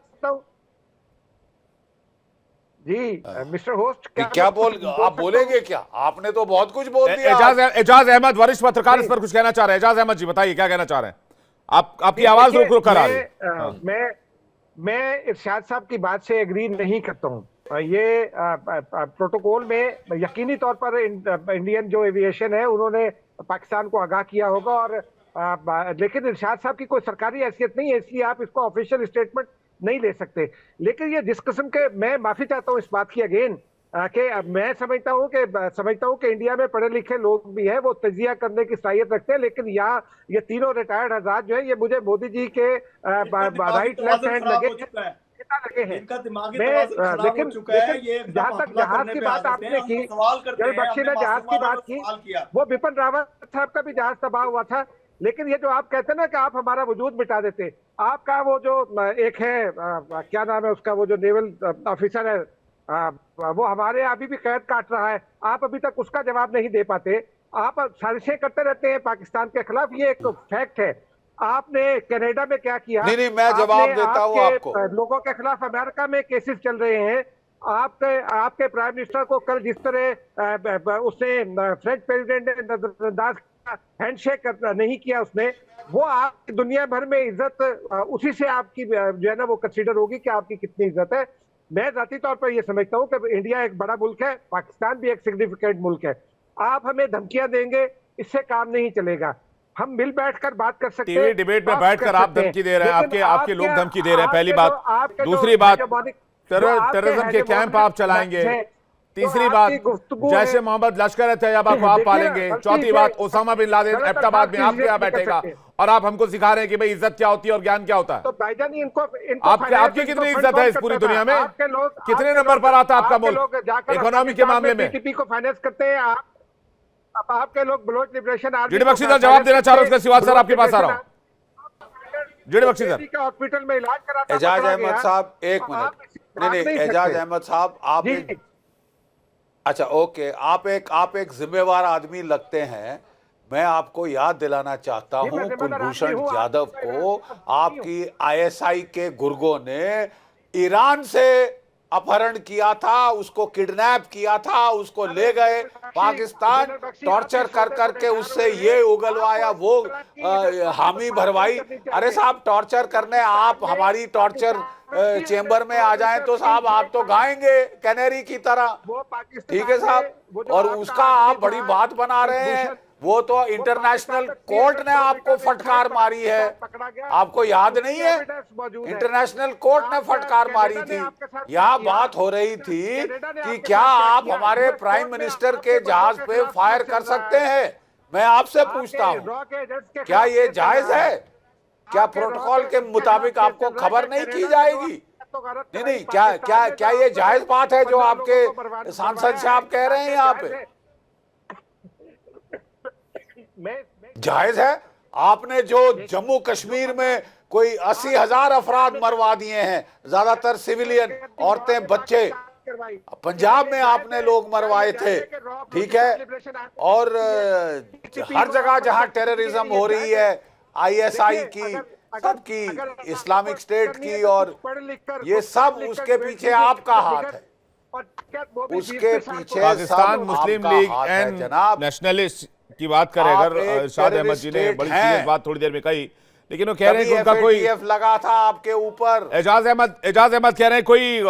जी मिस्टर होस्ट, क्या आप बोलेंगे क्या? आपने तो बहुत कुछ बोल दिया। एजाज अहमद वरिष्ठ पत्रकार इस पर कुछ कहना चाह रहे हैं। एजाज अहमद जी बताइए क्या कहना चाह रहे हैं। आपकी आवाज रुक रुक कर आ रही है। मैं इरशाद साहब की बात से एग्री नहीं करता हूं। ये प्रोटोकॉल में यकीनी तौर पर इंडियन जो एविएशन है उन्होंने पाकिस्तान को आगाह किया होगा, और लेकिन इरशाद साहब की कोई सरकारी हैसियत नहीं है, इसलिए आप इसको ऑफिशियल स्टेटमेंट नहीं ले सकते। लेकिन ये जिस किस्म के, मैं माफी चाहता हूँ इस बात की अगेन, कि मैं समझता हूँ कि इंडिया में पढ़े लिखे लोग भी हैं, वो तजिया करने की सलाहियत रखते हैं, लेकिन यहाँ ये तीनों रिटायर्ड हज़रात जो है, ये मुझे मोदी जी के राइट लेफ्ट हैंड लगे हैं। लेकिन जहाँ तक जहाज की बात आपने की, बख्शी ने जहाज की बात की, वो बिपिन रावत साहब का भी जहाज तबाह हुआ था। लेकिन ये जो आप कहते हैं ना कि आप हमारा वजूद मिटा देते, आपका वो जो एक है क्या नाम है उसका, वो जो नेवल ऑफिसर है वो हमारे अभी भी कैद काट रहा है, आप अभी तक उसका जवाब नहीं दे पाते। आप साजिशें करते रहते हैं पाकिस्तान के खिलाफ, ये एक फैक्ट है। आपने कनाडा में क्या किया? नहीं, मैं जवाब देता हूं आपको। लोगों के खिलाफ अमेरिका में केसेस चल रहे हैं। आपके प्राइम मिनिस्टर को कल जिस तरह उसने फ्रेंच प्रेसिडेंट ने नजरअंदाज हैंडशेक नहीं किया उसने, वो आप दुनिया भर में इज्जत उसी से आपकी जो है ना वो कंसीडर होगी कि आपकी कितनी इज्जत है। मैं जाती तौर पर ये समझता हूँ कि इंडिया एक बड़ा मुल्क है, पाकिस्तान भी एक सिग्निफिकेंट मुल्क है। आप हमें धमकियां देंगे, इससे काम नहीं चलेगा। हम मिल बैठकर बात कर सकते हैं। टीवी डिबेट में बैठकर आप धमकी दे रहे हैं, आपके लोग धमकी दे रहे हैं, पहली बात। दूसरी बात, टेररिज्म के कैंप आप चलाएंगे। तीसरी बात, जैसे मोहम्मद लश्कर तैयबा को आप पालेंगे। चौथी बात, ओसामा बिन लादेन एबटाबाद में आपके यहाँ बैठेगा और आप हमको सिखा रहे हैं कि भाई इज्जत क्या होती है और ज्ञान क्या होता है। तो भाईजान इनको आपकी कितनी इज्जत है इस पूरी दुनिया में? कितने नंबर पर आता है आपका मुल्क इकोनॉमी के मामले में? बीटीपी को फाइनेंस करते हैं आप। अब आपके लोग Baloch liberation army GD Bakshi sir जवाब देना चाह रहे हैं उसका। सिवाज सर आपके पास आ रहा हूं। जीडी बख्शी सर, हॉस्पिटल में इलाज कराता एजाज अहमद साहब एक मिनट। नहीं, एजाज अहमद साहब आप अच्छा ओके, आप एक जिम्मेवार आदमी लगते हैं। मैं आपको याद दिलाना चाहता हूं कुलभूषण जाधव को आपकी आईएसआई के गुर्गों ने ईरान से अपहरण किया था, उसको किडनैप किया था, उसको ले गए पाकिस्तान, टॉर्चर कर करके उससे ये उगलवाया, वो हामी भरवाई। अरे साहब, टॉर्चर करने आप हमारी टॉर्चर चेंबर में आ जाएं तो साहब आप तो गाएंगे कैनेरी की तरह, ठीक है साहब। और उसका आप बड़ी बात बना रहे हैं। वो तो इंटरनेशनल कोर्ट ने आपको फटकार मारी है, आपको याद नहीं है? इंटरनेशनल कोर्ट ने फटकार मारी थी। यहाँ बात हो रही थी कि क्या आप हमारे प्राइम मिनिस्टर के जहाज पे फायर कर सकते हैं। मैं आपसे पूछता हूँ, क्या ये जायज है? क्या प्रोटोकॉल के मुताबिक आपको खबर नहीं की जाएगी? नहीं, क्या ये जायज बात है जो आपके सांसद साहब कह रहे हैं यहाँ पे? जायज है? आपने जो जम्मू कश्मीर में कोई 80,000 अफराद मरवा दिए हैं, ज्यादातर सिविलियन, औरतें, बच्चे। पंजाब में आपने लोग मरवाए थे, ठीक है। और हर जगह जहां टेररिज्म हो रही है, आईएसआई की, सबकी, इस्लामिक स्टेट की, और ये सब उसके पीछे आपका हाथ है। उसके पीछे पाकिस्तान मुस्लिम लीग एंड नेशनलिस्ट की बात करें अगर, शाद अहमद जी ने बड़ी सीरियस बात थोड़ी देर में कही, लेकिन वो कह रहे हैं कि उनका कोई लगा था आपके ऊपर। एजाज अहमद कह रहे हैं कोई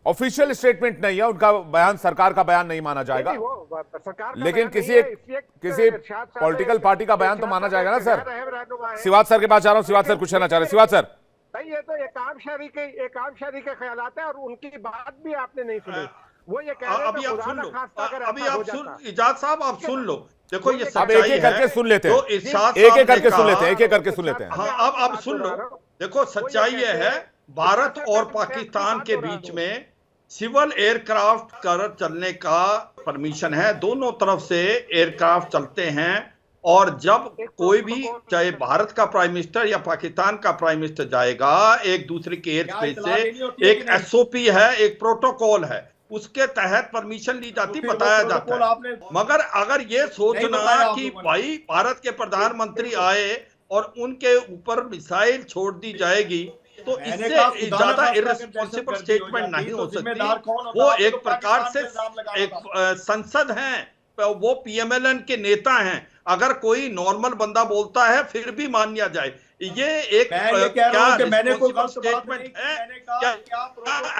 ऑफिशियल स्टेटमेंट नहीं है, उनका बयान सरकार का बयान नहीं माना जाएगा, लेकिन किसी पॉलिटिकल पार्टी का बयान तो माना जाएगा ना सर। सिवाज सर के पास जा रहा हूं। सिवाज सर कुछ कहना चाह रहे हैं। सिवाज सर, ये तो एक आम शहरी के ख्यालात है और उनकी बात भी आपने नहीं सुनी। वो ये कह रहे हैं अभी आप सुन लो, अभी आप सुन, इजाज साहब आप सुन लो। देखो ये अब एक एक करके सुन लेते हैं, एक एक करके सुन लेते हैं। हाँ, अब सुन लो। देखो सच्चाई ये है, भारत और पाकिस्तान के बीच में सिविल एयरक्राफ्ट कर चलने का परमिशन है, दोनों तरफ से एयरक्राफ्ट चलते हैं। और जब कोई भी, चाहे भारत का प्राइम मिनिस्टर या पाकिस्तान का प्राइम मिनिस्टर जाएगा एक दूसरे के एयरस्पेस से, एक एसओपी है, एक प्रोटोकॉल है, उसके तहत परमिशन ली जाती, बताया जाता है। मगर अगर ये सोचना कि भाई भारत के प्रधानमंत्री आए और उनके ऊपर मिसाइल छोड़ दी जाएगी, तो इससे ज्यादा इर्रेस्पॉन्सिबल स्टेटमेंट नहीं हो सकती। वो एक प्रकार से एक संसद हैं, वो पीएमएलएन के नेता हैं। अगर कोई नॉर्मल बंदा बोलता है फिर भी मान लिया जाए। ये एक क्या स्टेटमेंट है? क्या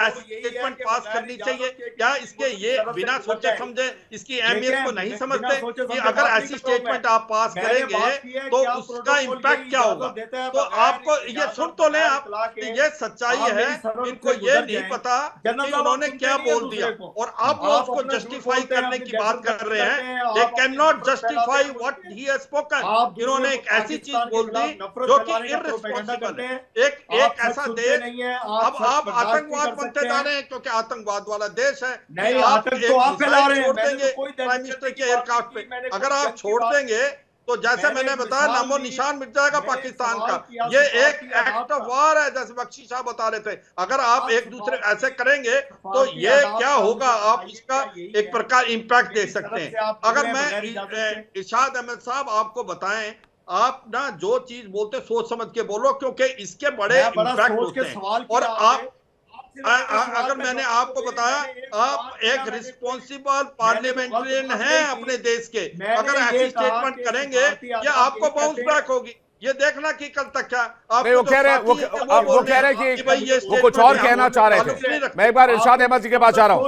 स्टेटमेंट पास करनी चाहिए? क्या इसके ये बिना सोचे समझे इसकी अहमियत को नहीं समझते कि अगर ऐसी स्टेटमेंट आप पास करेंगे तो उसका इम्पैक्ट क्या होगा? तो आपको ये सुन तो लें आप, ये सच्चाई है, इनको ये नहीं पता कि उन्होंने क्या बोल दिया, और आप उसको जस्टिफाई करने की बात कर रहे हैं। They can not justify what he has spoken. इन्होंने एक ऐसी चीज बोल दी जो इर्रेस्पॉन्सिबल है। एक ऐसा देश, अब आप आतंकवाद बनते जा रहे हैं क्योंकि आतंकवाद वाला देश है। नहीं, आतंक तो आप फैला रहे हैं। छोड़ देंगे प्राइम मिनिस्टर के एयरक्राफ्ट पे, अगर आप छोड़ देंगे तो जैसे मैंने बताया नामो निशान मिट जाएगा पाकिस्तान का। ये एक एक्ट ऑफ वॉर है, जैसे बख्शी साहब बता रहे थे। अगर आप एक दूसरे ऐसे करेंगे तो ये क्या होगा, आप इसका एक प्रकार इम्पैक्ट दे सकते हैं। अगर मैं इरशाद अहमद साहब आपको बताएं, आप ना जो चीज बोलते सोच समझ के बोलो, क्योंकि इसके बड़े इम्पैक्ट होते हैं। और आप अगर मैंने आपको बताया आप एक रिस्पॉन्सिबल पार्लियामेंटेरियन हैं अपने देश के, अगर ऐसी स्टेटमेंट करेंगे ये आपको बाउंस बैक होगी। ये देखना कि कल तक क्या आप वो कह रहे हैं कि भाई वो कुछ और कहना चाह रहे थे। मैं एक बार इरशाद अहमद जी के पास जा रहा हूं।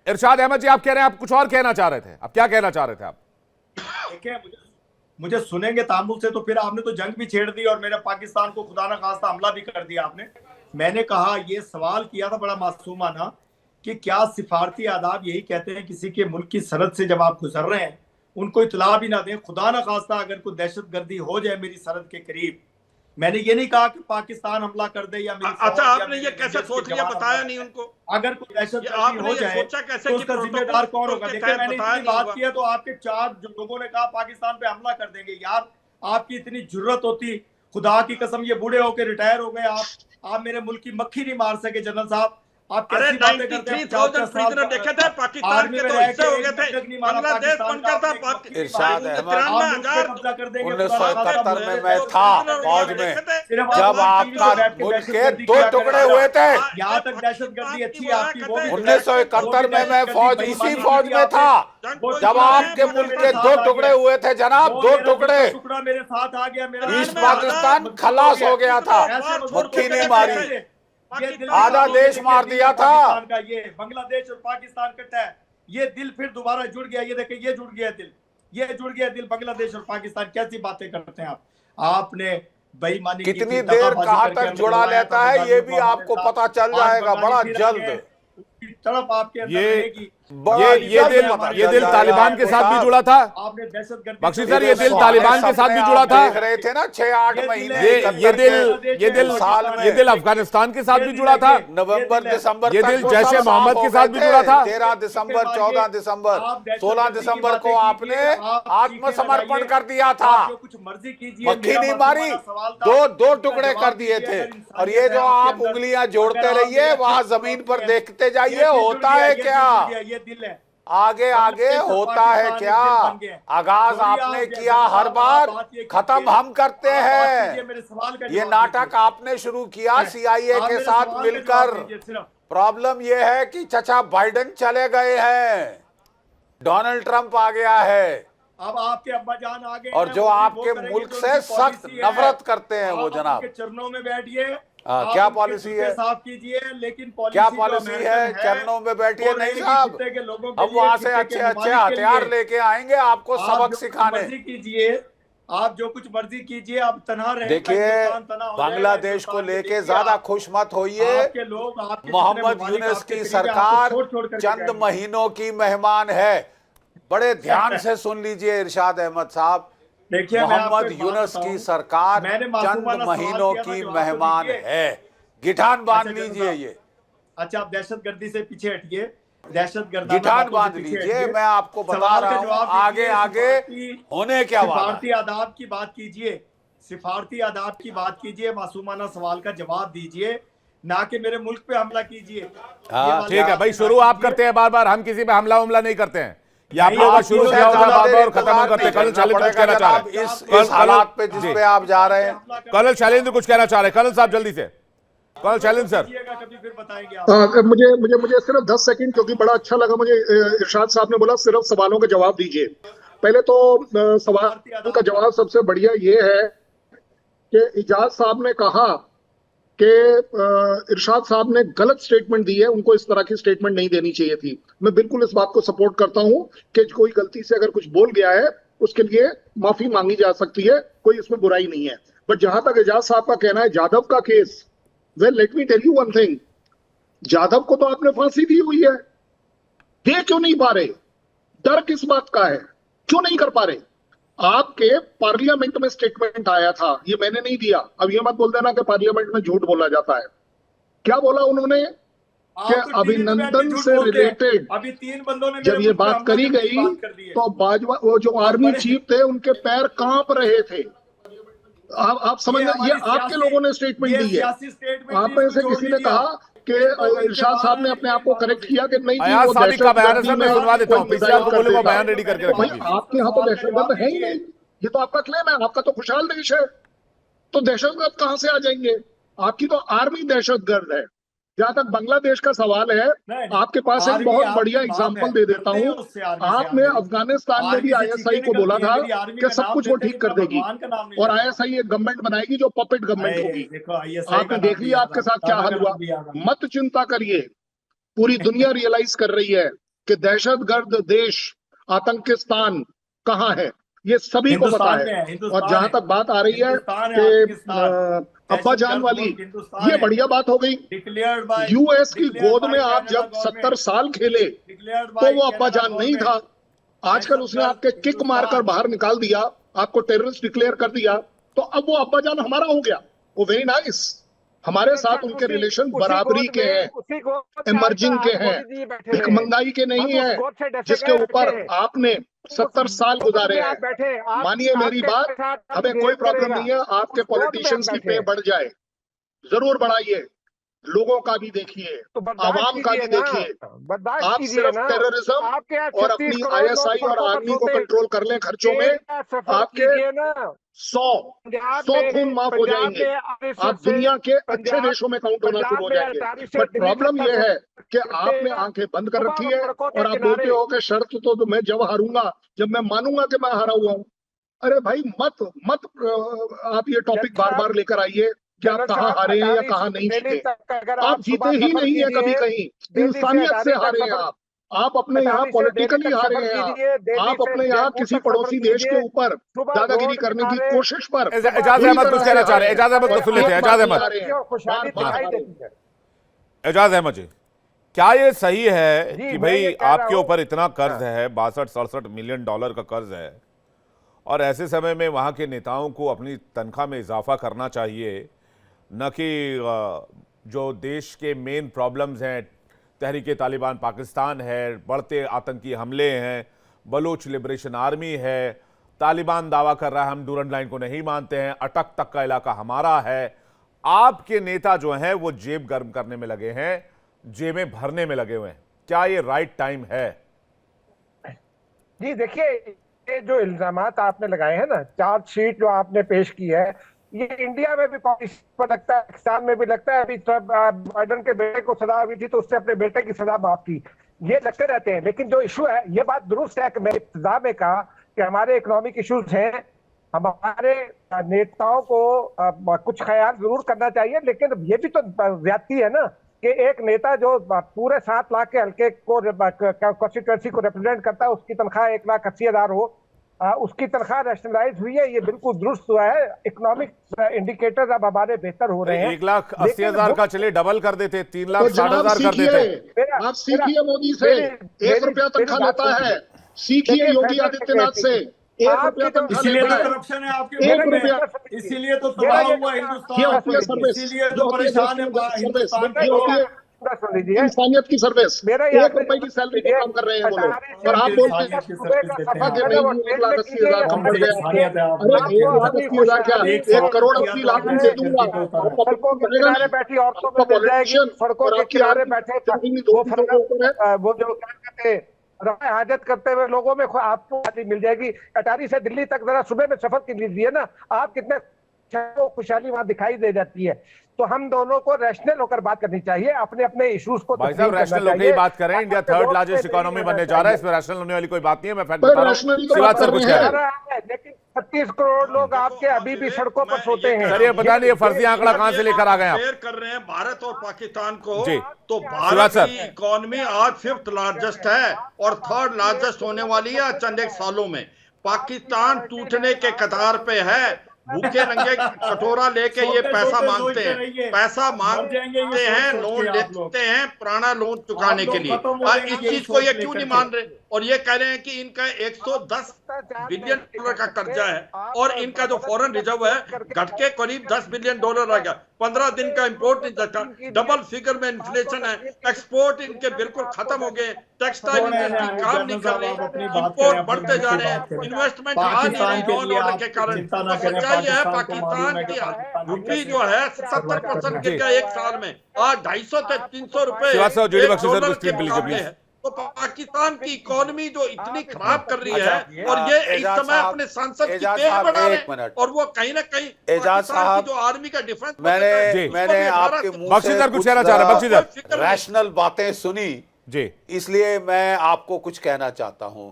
इरशाद अहमद जी, आप कह रहे हैं आप कुछ और कहना चाह रहे थे, आप क्या कहना चाह रहे थे? आप मुझे सुनेंगे तामुल से तो फिर आपने तो जंग भी छेड़ दी और मेरे पाकिस्तान को खुदा ना खास्ता हमला भी कर दिया आपने। मैंने कहा, ये सवाल किया था बड़ा मासूमाना कि क्या सिफारती आदाब यही कहते हैं किसी के मुल्क की सरहद से जब आप गुजर रहे हैं उनको इतला भी ना दें, खुदा ना खास्ता अगर कोई दहशतगर्दी हो जाए मेरी सरहद के करीब। मैंने ये नहीं कहा कि पाकिस्तान हमला कर दे या मेरी अच्छा, आपने ये कैसे सोच लिया, बताया नहीं उनको? अगर कोई दहशतगर्दी हो जाए तो उसका जिम्मेदार कौन होगा? देखिए, मैंने इतनी बात की है तो आपके 4 जो लोगों ने कहा पाकिस्तान पे हमला कर देंगे। यार, आपकी इतनी जुर्रत होती, खुदा की कसम, ये बूढ़े होके रिटायर हो गए आप मेरे मुल्क की मक्खी नहीं मार सके जनरल साहब। आप अरे 93,000 प्रिजनर देखे थे पाकिस्तान के, तो इससे हो गए थे। बांग्लादेश बनकर था। इरशाद अहमद 1971 में मैं था फौज में, जब आपका मुल्क के 2 टुकड़े हुए थे। यहाँ तक दहशतगर्दी अच्छी है आपकी। 1971 में मैं इसी फौज में था जब आपके मुल्क के 2 टुकड़े हुए थे जनाब, 2 टुकड़े। टुकड़ा मेरे साथ आ गया, ईस्ट पाकिस्तान खलास हो गया था, मक्खी नहीं मारी, आधा देश मार दिया था। ये बांग्लादेश और पाकिस्तान कट्टा है, ये दिल फिर दोबारा जुड़ गया। ये देखिए, ये जुड़ गया दिल, ये जुड़ गया दिल बांग्लादेश और पाकिस्तान। कैसी बातें करते हैं आप? आपने बेईमानी कितनी देर कहां तक जुड़ा लेता है ये भी आपको पता चल जाएगा बड़ा जल्द। तड़प आपके अंदर रहेगी। ये दिल तालिबान के साथ भी जुड़ा था। आपने दहशतगर्दी, बख्शी सर, ये दिल तालिबान के साथ भी जुड़ा था। देख रहे थे ना 6-8 महीने। ये दिल अफगानिस्तान के साथ भी जुड़ा था। नवंबर दिसंबर ये दिल जैश ए मोहम्मद के साथ भी जुड़ा था। 13 दिसंबर, 14 दिसंबर, 16 दिसंबर को आपने आत्मसमर्पण कर दिया था। कुछ मर्जी कीजिए, मक्खी नहीं मारी, 2 टुकड़े कर दिए थे। और ये जो आप उंगलियां जोड़ते रहिए, वहां जमीन पर देखते जाइए होता है क्या, दिल है आगे आगे होता है क्या। आगाज आपने किया हर बार, खत्म हम करते हैं। ये नाटक आपने शुरू किया CIA के साथ मिलकर। प्रॉब्लम ये है कि चचा बाइडेन चले गए हैं, डोनाल्ड ट्रंप आ गया है। अब आपके अब्बा जान आ गए, और जो आपके मुल्क से सख्त नफरत करते हैं वो जनाब। चरणों में बैठिए, क्या पॉलिसी है साफ कीजिए, लेकिन क्या पॉलिसी है? चरणों में बैठिए नहीं साहब, हम वहां से अच्छे हथियार लेके आएंगे आपको सबक सिखाने। कीजिए, आप जो कुछ मर्जी कीजिए, आप तनहा रहे। देखिए, बांग्लादेश को लेके ज्यादा खुश मत होइए। मोहम्मद यूनुस की सरकार चंद महीनों की मेहमान है। बड़े ध्यान से सुन लीजिए इरशाद अहमद साहब, मोहम्मद यूनुस की सरकार चंद महीनों की मेहमान है। गिठान बांध लीजिए ये। अच्छा, आप दहशतगर्दी से पीछे हटिए, दहशतगर्द गिठान बांध लीजिए। मैं आपको बता रहा हूँ आगे आगे होने क्या वाला। सिफारती आदाब की बात कीजिए, सिफारती आदाब की बात कीजिए, मासूमाना सवाल का जवाब दीजिए, ना कि मेरे मुल्क पे हमला कीजिए। ठीक है भाई, शुरू आप करते हैं बार बार, हम किसी पे हमला नहीं करते हैं। ये आप लोगों का शुरू किया होगा बार बार और खत्म करते। कर्नल शैलेंद्र कुछ कहना चाह रहे हैं इस हालात पे जिस पे आप जा रहे हैं। कर्नल शैलेंद्र कुछ कहना चाह रहे हैं। कर्नल साहब जल्दी से। कर्नल शैलेंद्र सर, मुझे सिर्फ 10 सेकंड, क्योंकि बड़ा अच्छा लगा मुझे इरशाद साहब ने बोला सिर्फ सवालों के जवाब दीजिए। पहले तो सवाल का जवाब सबसे बढ़िया ये है कि इजाज साहब ने कहा कि इरशाद साहब ने गलत स्टेटमेंट दी है, उनको इस तरह की स्टेटमेंट नहीं देनी चाहिए थी। मैं बिल्कुल इस बात को सपोर्ट करता हूं कि कोई गलती से अगर कुछ बोल गया है उसके लिए माफी मांगी जा सकती है, कोई इसमें बुराई नहीं है। बट जहां तक इजाज साहब का कहना है जाधव का case, well let me tell you one thing, Jadhav को तो आपने फांसी दी हुई है, ये क्यों नहीं पा रहे? डर किस बात का है? क्यों नहीं कर पा रहे? आपके पार्लियामेंट में स्टेटमेंट आया था, ये मैंने नहीं दिया। अब ये मत बोल देना कि पार्लियामेंट में झूठ बोला जाता है। क्या बोला उन्होंने कि अभिनंदन से रिलेटेड अभी 3 बंदों ने जब ये बात करी गई तो बाजवा वो जो आर्मी चीफ थे उनके पैर कांप रहे थे। आप समझ ये आपके लोगों ने स्टेटमेंट दी है। आप में से किसी ने कहा कि इरशाद साहब ने अपने आप को करेक्ट किया कि नहीं जी वो दहशतगर्दी में सुनवा देता हूं, पीछे आपको बोले वो बयान रेडी करके भाई आपके यहाँ तो दहशतगर्द है ही नहीं, ये तो आपका क्लेम है, आपका तो खुशहाल देश है, तो दहशतगर्द कहां से आ जाएंगे? आपकी तो आर्मी दहशतगर्द है। जहां तक बांग्लादेश का सवाल है, आपके पास एक बहुत बढ़िया एग्जांपल दे देता हूं। आपने अफगानिस्तान में भी आईएसआई को बोला था कि सब कुछ वो ठीक कर देगी और आईएसआई एक गवर्नमेंट बनाएगी जो पपेट गवर्नमेंट होगी। आपने देख लिया आपके साथ क्या हाल हुआ। मत चिंता करिए, पूरी दुनिया रियलाइज कर रही है कि दहशतगर्द देश आतंकिस्तान कहाँ है, ये सभी को पता है। और जहां तक बात आ रही है कि अब्बा जान वाली, ये बढ़िया बात हो गई। यूएस की गोद में आप जब 70 साल खेले तो वो अब्बा जान नहीं था। आजकल उसने आपके किक मारकर बाहर निकाल दिया, आपको टेररिस्ट डिक्लेयर कर दिया, तो अब वो अब्बा जान हमारा हो गया। वो वेरी नाइस, हमारे साथ उनके रिलेशन बराबरी के हैं, इमर्जिंग के हैं, भिखमंगाई के नहीं है जिसके ऊपर आपने 70 साल गुजारे हैं। मानिए मेरी बात, हमें कोई प्रॉब्लम नहीं है आपके पॉलिटिशियंस की पे बढ़ जाए, जरूर बढ़ाइए, लोगों का भी देखिए, आवाम का भी देखिए। आप सिर्फ टेररिज्म और अपनी आईएसआई और आर्मी को कंट्रोल कर लें खर्चों में, आपके 100 खून माफ हो जाएंगे, आप दुनिया के अच्छे देशों में काउंट होना शुरू हो जाएंगे। बट प्रॉब्लम यह है कि आपने आंखें बंद कर रखी है और आप बोलते हो कि शर्त तो मैं जब हारूंगा, जब मैं मानूंगा कि मैं हारा हुआ हूं। अरे भाई मत आप ये टॉपिक बार बार लेकर आइए कि आप कहाँ हारे हैं या कहाँ नहीं जीते। आप जीते ही नहीं है कभी कहीं, इंसानियत से हारे हैं आप अपने यहाँ पॉलिटिकली हारे हैं, आप अपने यहाँ किसी पड़ोसी देश के ऊपर दादागिरी करने की कोशिश पर। एजाज अहमद कुछ कहना चाह रहे हैं, एजाज अहमद को सुन लेते हैं। एजाज अहमद जी, क्या ये सही है कि भाई आपके ऊपर इतना कर्ज है, 62-67 मिलियन डॉलर का कर्ज है, और ऐसे समय में वहां के नेताओं को अपनी तनख्वाह में इजाफा करना चाहिए, न कि जो देश के मेन प्रॉब्लम्स हैं, तहरीके तालिबान पाकिस्तान है, बढ़ते आतंकी हमले हैं, बलूच लिबरेशन आर्मी है, तालिबान दावा कर रहा है हम डूरंड लाइन को नहीं मानते हैं, अटक तक का इलाका हमारा है। आपके नेता जो हैं वो जेब गर्म करने में लगे हैं, जेबें भरने में लगे हुए हैं। क्या ये राइट टाइम है? जी देखिए, ये जो इल्जामात आपने लगाए हैं ना, चार्जशीट जो आपने पेश की है, ये इंडिया में भी पर लगता है, पाकिस्तान में भी लगता है। अभी बाइडन के बेटे को सजा हुई थी तो उससे अपने बेटे की सजा माफ की, ये लगते रहते हैं। लेकिन जो इशू है, ये बात दुरुस्त है कि मैंने इब्तिदा में कहा कि हमारे इकोनॉमिक इश्यूज हैं, हमारे नेताओं को कुछ ख्याल जरूर करना चाहिए। लेकिन ये भी तो ज्यादती है ना कि एक नेता जो पूरे 7 लाख के हल्के को कॉन्स्टिट्यूएंसी को रिप्रेजेंट करता है, उसकी तनख्वाह 1,80,000 हो, उसकी तनख्वाह रैशनलाइज हुई है, ये बिल्कुल दुरुस्त हुआ है। इकोनॉमिक इंडिकेटर्स अब हमारे बेहतर हो रहे हैं। 1,80,000 का चले डबल कर देते, 3,60,000 कर देते। आप सीखिए मोदी से, 1 रुपया तनख्वाह लेता है, सीखिए योगी आदित्यनाथ से, 1 रुपया तनख्वाह लेता है, करप्शन है आपके 1 रुपया। इसीलिए तो तबाह हुआ हिंदुस्तान, इसीलिए तो परेशान है हिंदुस्तान। इंसानियत की सर्विस, 1 रुपए की सैलरी पे काम कर रहे हैं वो लोग, और आप बोलते हैं कि नहीं 1,80,000 कम बढ़ गया। अरे 1,80,000 क्या, 1,80,00,000 दे दूंगा। सड़कों के किनारे बैठे वो जो हाजत करते हुए लोगों में आपको मिल जाएगी। अटारी से दिल्ली तक जरा सुबह में सफर की लीजिए ना, आप कितने खुशहाली वहां दिखाई दे जाती है। तो हम दोनों को रैशनल होकर बात करनी चाहिए, अपने अपने इश्यूज को। भाई साहब रैशनल होकर ही बात करें, इंडिया 3rd लार्जेस्ट इकोनॉमी बनने जा रहा है, इसमें रैशनल होने वाली कोई बात नहीं है। मैं फैक्ट बता रहा हूं, शिवाज सर कुछ कह रहे हैं। लेकिन 36 करोड़ लोग आपके अभी भी सड़कों पर सोते हैं। सर ये पता नहीं ये फर्जी आंकड़ा कहां से लेकर आ गए आप? कर रहे हैं भारत और पाकिस्तान को, तो भारत की इकोनॉमी आज 5th लार्जेस्ट है और 3rd लार्जेस्ट होने वाली है चंद एक सालों में। पाकिस्तान टूटने के कतार पे है, भूखे नंगे कटोरा लेके ये पैसा मांगते हैं, पैसा मांगते हैं, लोन लेते हैं पुराना लोन चुकाने के लिए। इस चीज को ये क्यों नहीं मान रहे? और ये कह रहे हैं कि इनका 110 बिलियन डॉलर का कर्जा है और इनका जो फॉरेन रिजर्व है घट के करीब 10 बिलियन डॉलर आ गया। 15 दिन का इंपोर्ट नहीं था, डबल फिगर में इन्फ्लेशन है, एक्सपोर्ट इनके बिल्कुल खत्म हो गए, टेक्सटाइल इंडस्ट्री काम नहीं कर रही, इंपोर्ट बढ़ते जा रहे हैं, इन्वेस्टमेंट आ नहीं रही लॉ एंड ऑर्डर के कारण। तो सच्चाई है पाकिस्तान की रुपये जो है 70% गिर गया एक साल में, आज 250 से 300 रुपए। तो पाकिस्तान की इकोनॉमी जो इतनी खराब कर रही है और ये इस समय अपने सांसद की पेट बढ़ा रहे हैं और वो कहीं ना कहीं एजाज साहब जो आर्मी का डिफेंस मैंने आपके मुंह से कुछ कहना चाह रहा कुछ रैशनल बातें सुनी जी, इसलिए मैं आपको कुछ कहना चाहता हूं।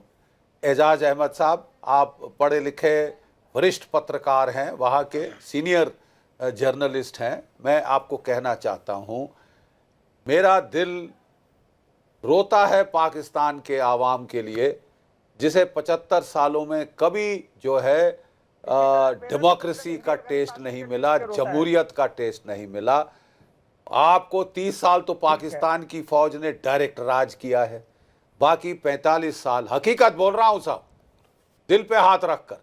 एजाज अहमद साहब, आप पढ़े लिखे वरिष्ठ पत्रकार हैं, वहां के सीनियर जर्नलिस्ट हैं। मैं आपको कहना चाहता हूं, मेरा दिल रोता है पाकिस्तान के आवाम के लिए, जिसे 75 सालों में कभी जो है डेमोक्रेसी का टेस्ट नहीं मिला, जमहूरियत का टेस्ट नहीं मिला। आपको 30 साल तो पाकिस्तान की फौज ने डायरेक्ट राज किया है, बाकी 45 साल, हकीकत बोल रहा हूं साहब, दिल पे हाथ रखकर,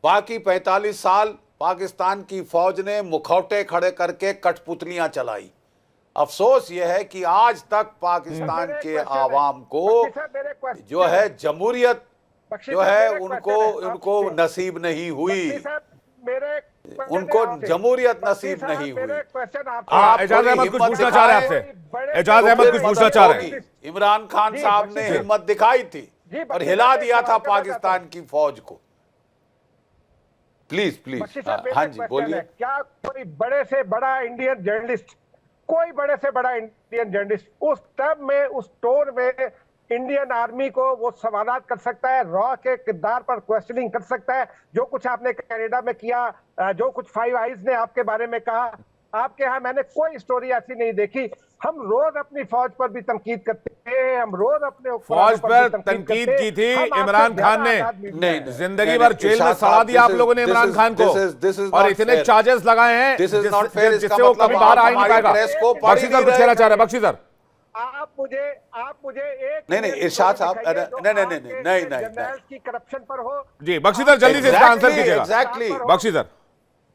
बाकी 45 साल पाकिस्तान की फौज ने मुखौटे खड़े करके कठपुतलियां चलाई। अफसोस यह है कि आज तक पाकिस्तान के आवाम को जो है जमहूरियत जो है उनको नसीब नहीं हुई, उनको जमहूरियत नसीब नहीं हुई। एजाज अहमद कुछ पूछना चाह रहे हैं आपसे, एजाज अहमद कुछ पूछना चाह रहे हैं। इमरान खान साहब ने हिम्मत दिखाई थी और हिला दिया था पाकिस्तान की फौज को। प्लीज हाँ जी बोलिए। क्या कोई बड़े से बड़ा इंडियन जर्नलिस्ट, कोई बड़े से बड़ा इंडियन जर्नलिस्ट उस टर्म में, उस टोन में इंडियन आर्मी को वो सवालात कर सकता है, रॉ के किरदार पर क्वेश्चनिंग कर सकता है? जो कुछ आपने कनाडा में किया, जो कुछ फाइव आइज ने आपके बारे में कहा, आपके यहाँ मैंने कोई स्टोरी ऐसी नहीं देखी। हम रोज अपनी फौज पर भी तनकीद करते हैं, हम रोज अपने फौज पर तनकीद की थी इमरान खान ने, जिंदगी भर जेल में सड़ा दिया आप लोगों ने इमरान खान को, और इतने चार्जेस लगाए हैं जिससे वो कभी बाहर आ ही नहीं पाएगा। बख्शी सर कुछ कहना चाह रहे हैं, बख्शी सर। आप मुझे एक नहीं इरशाद साहब, नहीं की करप्शन पर हो जी, बख्शी सर जल्दी से इसका आंसर कीजिएगा। Exactly Bakshi sir.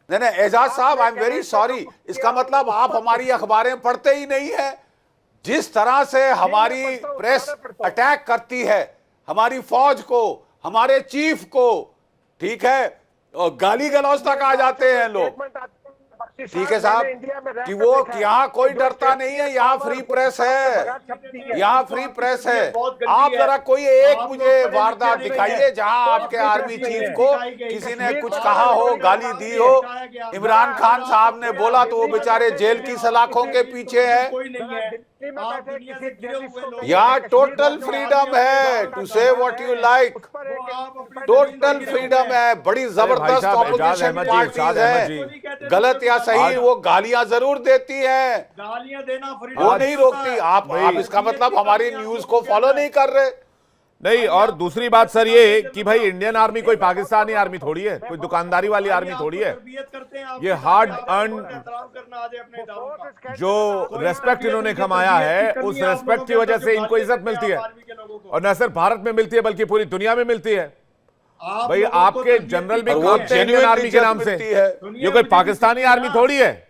नहीं एजाज साहब, आई एम वेरी सॉरी, इसका मतलब आप हमारी अखबारें पढ़ते ही नहीं है। जिस तरह से हमारी प्रेस अटैक करती है हमारी फौज को, हमारे चीफ को, ठीक है, और गाली गलौज तक आ जाते हैं लोग, ठीक है साहब, कि वो यहाँ कोई डरता नहीं है, यहाँ फ्री प्रेस है, यहाँ फ्री प्रेस है। आप जरा कोई एक मुझे वारदात दिखाइए जहाँ आपके आर्मी चीफ को किसी ने कुछ कहा हो, गाली दी हो। इमरान खान साहब ने बोला तो वो बेचारे जेल की सलाखों के पीछे है। यहाँ टोटल फ्रीडम है टू से what you like, total freedom है। बड़ी जबरदस्त ऑपोजिशन पार्टीज है, गलत या सही वो गालियां जरूर देती है, गालियां देना वो नहीं रोकती। आप इसका मतलब हमारी न्यूज को फॉलो नहीं कर रहे। नहीं, और दूसरी बात सर ये कि भाई इंडियन आर्मी कोई पाकिस्तानी आर्मी थोड़ी है, कोई दुकानदारी वाली आर्मी थोड़ी है। ये हार्ड अर्न जो रेस्पेक्ट इन्होंने कमाया है, उस रेस्पेक्ट की वजह से इनको इज्जत मिलती है, और न सिर्फ भारत में मिलती है बल्कि पूरी दुनिया में मिलती है। भाई आपके जनरल भी कांपते हैं इंडियन आर्मी के नाम से, ये कोई पाकिस्तानी आर्मी थोड़ी है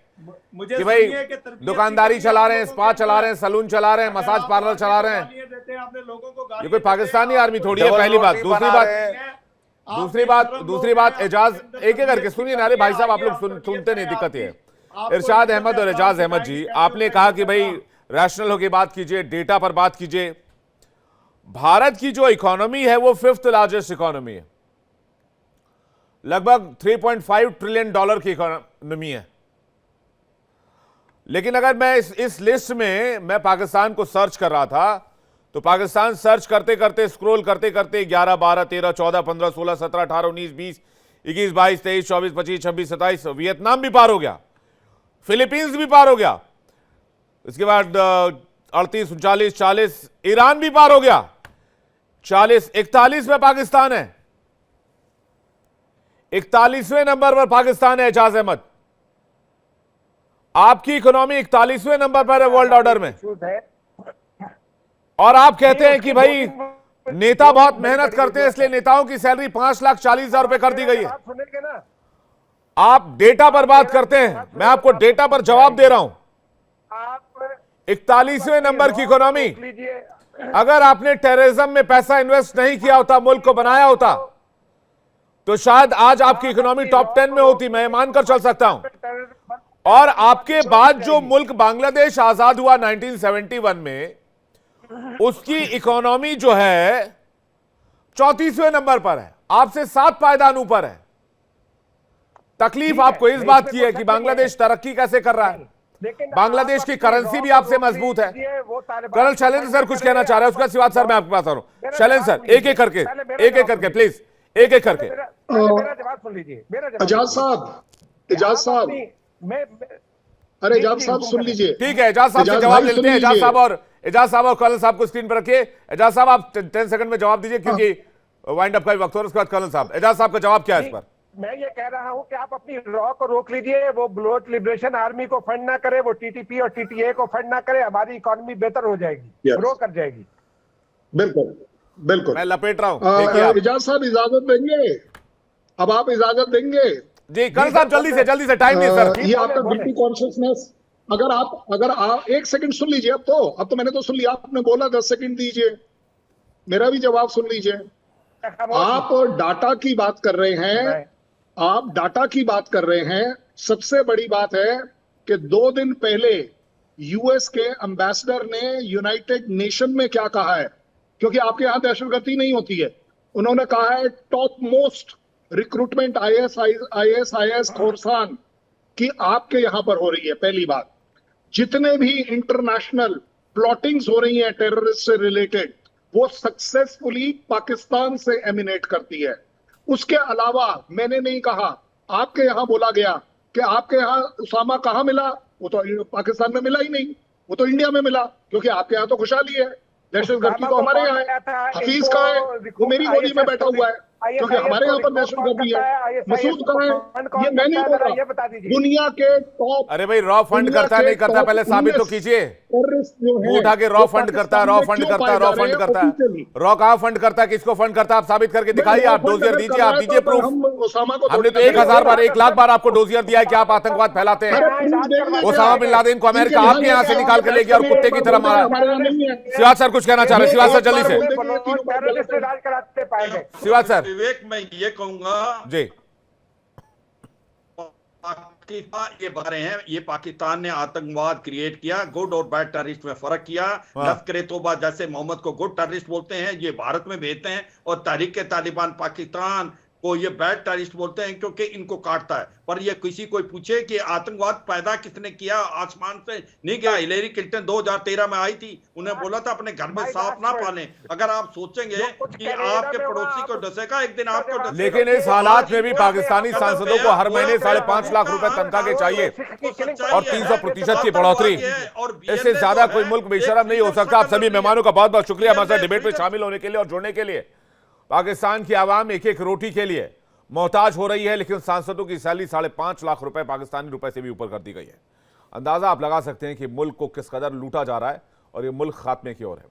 कि भाई दुकानदारी चला रहे हैं, स्पा चला रहे हैं, सलून चला रहे हैं, मसाज पार्लर चला रहे हैं। ये कोई पाकिस्तानी आर्मी थोड़ी है, पहली बात। दूसरी बात एजाज, एक करके सुनिए ना, अरे भाई साहब आप लोग सुनते नहीं, दिक्कत है। इरशाद अहमद और एजाज अहमद जी, आपने कहा कि भाई रैशनल होकर बात कीजिए, डेटा पर बात कीजिए। भारत की जो इकोनॉमी है वो 5th लार्जेस्ट इकोनॉमी है, लगभग $3.5 ट्रिलियन की इकोनॉमी है। लेकिन अगर मैं इस लिस्ट में मैं पाकिस्तान को सर्च कर रहा था, तो पाकिस्तान सर्च करते करते, स्क्रॉल करते करते 11, 12, 13, 14, 15, 16, 17, 18, 19, 20, 21, 22, 23, 24, 25, 26, 27, वियतनाम भी पार हो गया, फिलीपींस भी पार हो गया, इसके बाद 38, 39, 40 ईरान भी पार हो गया, 40, 41 में पाकिस्तान है। 41वें नंबर पर पाकिस्तान है एजाज अहमद, आपकी इकोनॉमी 41वें नंबर पर है वर्ल्ड ऑर्डर में। और आप कहते हैं कि भाई नेता बहुत मेहनत करते हैं इसलिए नेताओं की सैलरी 5,40,000 रुपए कर दी गई है। आप डेटा पर बात करते हैं, मैं आपको डेटा पर जवाब दे रहा हूं। 41वें नंबर की इकोनॉमी, अगर आपने टेररिज्म में पैसा इन्वेस्ट नहीं किया होता, मुल्क को बनाया होता, तो शायद आज आपकी इकोनॉमी टॉप 10 में होती, मैं मानकर चल सकता हूं। और आपके बाद जो मुल्क बांग्लादेश आजाद हुआ 1971 में, उसकी इकोनॉमी जो है 34वें नंबर पर है, आपसे 7 पायदान ऊपर है। तकलीफ आपको इस बात की है कि बांग्लादेश तरक्की कैसे कर रहा है, बांग्लादेश की करेंसी भी आपसे मजबूत है। कर्नल शैलेंद्र सर कुछ कहना चाह रहे हैं, उसका सिवाय सर मैं आपके पास आ रहा हूं। शैलेंद्र सर एक एक करके प्लीज, एक एक करके। मेरा जवाब सुन लीजिए, एजाज साहब, अरे एजाज साहब सुन लीजिए। ठीक है, एजाज साहब से जवाब ले लेते हैं। एजाज साहब और कर्नल साहब को स्क्रीन पर रखिए। एजाज साहब आप 10 सेकंड में जवाब दीजिए क्योंकि वाइंड अप का भी वक्त हो रहा है। उसके बाद कर्नल साहब, एजाज साहब का जवाब क्या है इस पर? मैं ये कह रहा हूं कि आप अपनी रॉ को रोक लीजिए, वो ब्लड लिबरेशन आर्मी को फंड ना करे, वो टीटीपी और टीटीए को फंड ना करे, हमारी इकोनॉमी बेहतर हो जाएगी, ग्रो कर जाएगी। बिल्कुल बिल्कुल, मैं लपेट रहा हूं। एजाज साहब इजाजत देंगे? अब आप इजाजत देंगे? जी कर्नल साहब जल्दी से, टाइम नहीं सर। ये आपका गिल्टी कॉन्शियसनेस, अगर आप 1 सेकंड सुन लीजिए। अब तो मैंने तो सुन लिया, आपने बोला 10 सेकंड दीजिए, मेरा भी जवाब सुन लीजिए। आप डाटा की बात कर रहे हैं, आप डाटा की बात कर रहे हैं। सबसे बड़ी बात है कि 2 दिन पहले यूएस के एम्बेसडर ने यूनाइटेड नेशन में क्या कहा है, क्योंकि आपके यहां दहशतगर्दी नहीं होती है, उन्होंने कहा है टॉप मोस्ट रिक्रूटमेंट ISIS खोरसान की आपके यहां पर हो रही है। पहली बात, जितने भी इंटरनेशनल प्लॉटिंग्स हो रही हैं टेररिस्ट से रिलेटेड, वो सक्सेसफुली पाकिस्तान से एमिनेट करती है। उसके अलावा मैंने नहीं कहा, आपके यहां बोला गया कि आपके यहां उसामा कहां मिला, वो तो पाकिस्तान में मिला ही नहीं, वो तो इंडिया में मिला, क्योंकि आपके यहां तो खुशहाली है। दहशतगर्दी तो हमारे यहाँ है। हफीज कहाँ है? वो मेरी गोदी में बैठा हुआ है, क्योंकि हमारे यहाँ पर दहशतगर्दी है। मसूद कहाँ है? ये मैं नहीं बोल रहा, दुनिया के टॉप। अरे भाई रॉ फंड करता है नहीं करता, पहले साबित तो कीजिए। उठा के रॉ फंड करता है, रॉ फंड करता है। रॉ कहाँ फंड करता है, किसको फंड करता है, आप साबित करके दिखाइए। आप डोजियर दीजिए, आप दीजिए प्रूफ। हमने तो 1000 बार 1 लाख बार आपको डोजियर दिया है कि आप आतंकवाद फैलाते हैं। ओसामा बिन लादेन को अमेरिका आपके यहाँ से निकाल कर ले गया और कुत्ते की तरह मारा। सिवाज सर कुछ कहना चाह रहे हैं? सिवाज सर जल्दी से, सिवाज सर। विवेक मैं ये कहूंगा जी, ये बात हैं, ये पाकिस्तान ने आतंकवाद क्रिएट किया, गुड और बैड टेररिस्ट में फर्क किया। लश्कर तौबा जैसे मोहम्मद को गुड टेररिस्ट बोलते हैं, ये भारत में भेजते हैं, और तहरीक तालिबान पाकिस्तान को ये बैड टेररिस्ट बोलते हैं क्योंकि इनको काटता है। पर ये किसी कोई पूछे कि आतंकवाद पैदा किसने किया, आसमान से नहीं गया। हिलेरी क्लिंटन 2013 में आई थी, उन्हें बोला था अपने घर में सांप ना पालें। अगर आप सोचेंगे कि आपके पड़ोसी को डसेगा, एक दिन आपको डसेगा। लेकिन इस हालात में भी पाकिस्तानी सांसदों को हर महीने 5.5 लाख रुपए तनख्वाह के चाहिए और 300% की बढ़ोतरी। इससे ज्यादा कोई मुल्क बेशरम नहीं हो सकता। आप सभी मेहमानों का बहुत बहुत शुक्रिया हमारे साथ डिबेट में शामिल होने के लिए और जुड़ने के लिए। पाकिस्तान की आवाम एक एक रोटी के लिए मोहताज हो रही है, लेकिन सांसदों की सैलरी 5.5 लाख रुपए पाकिस्तानी रुपए से भी ऊपर कर दी गई है। अंदाजा आप लगा सकते हैं कि मुल्क को किस कदर लूटा जा रहा है और ये मुल्क खात्मे की ओर है।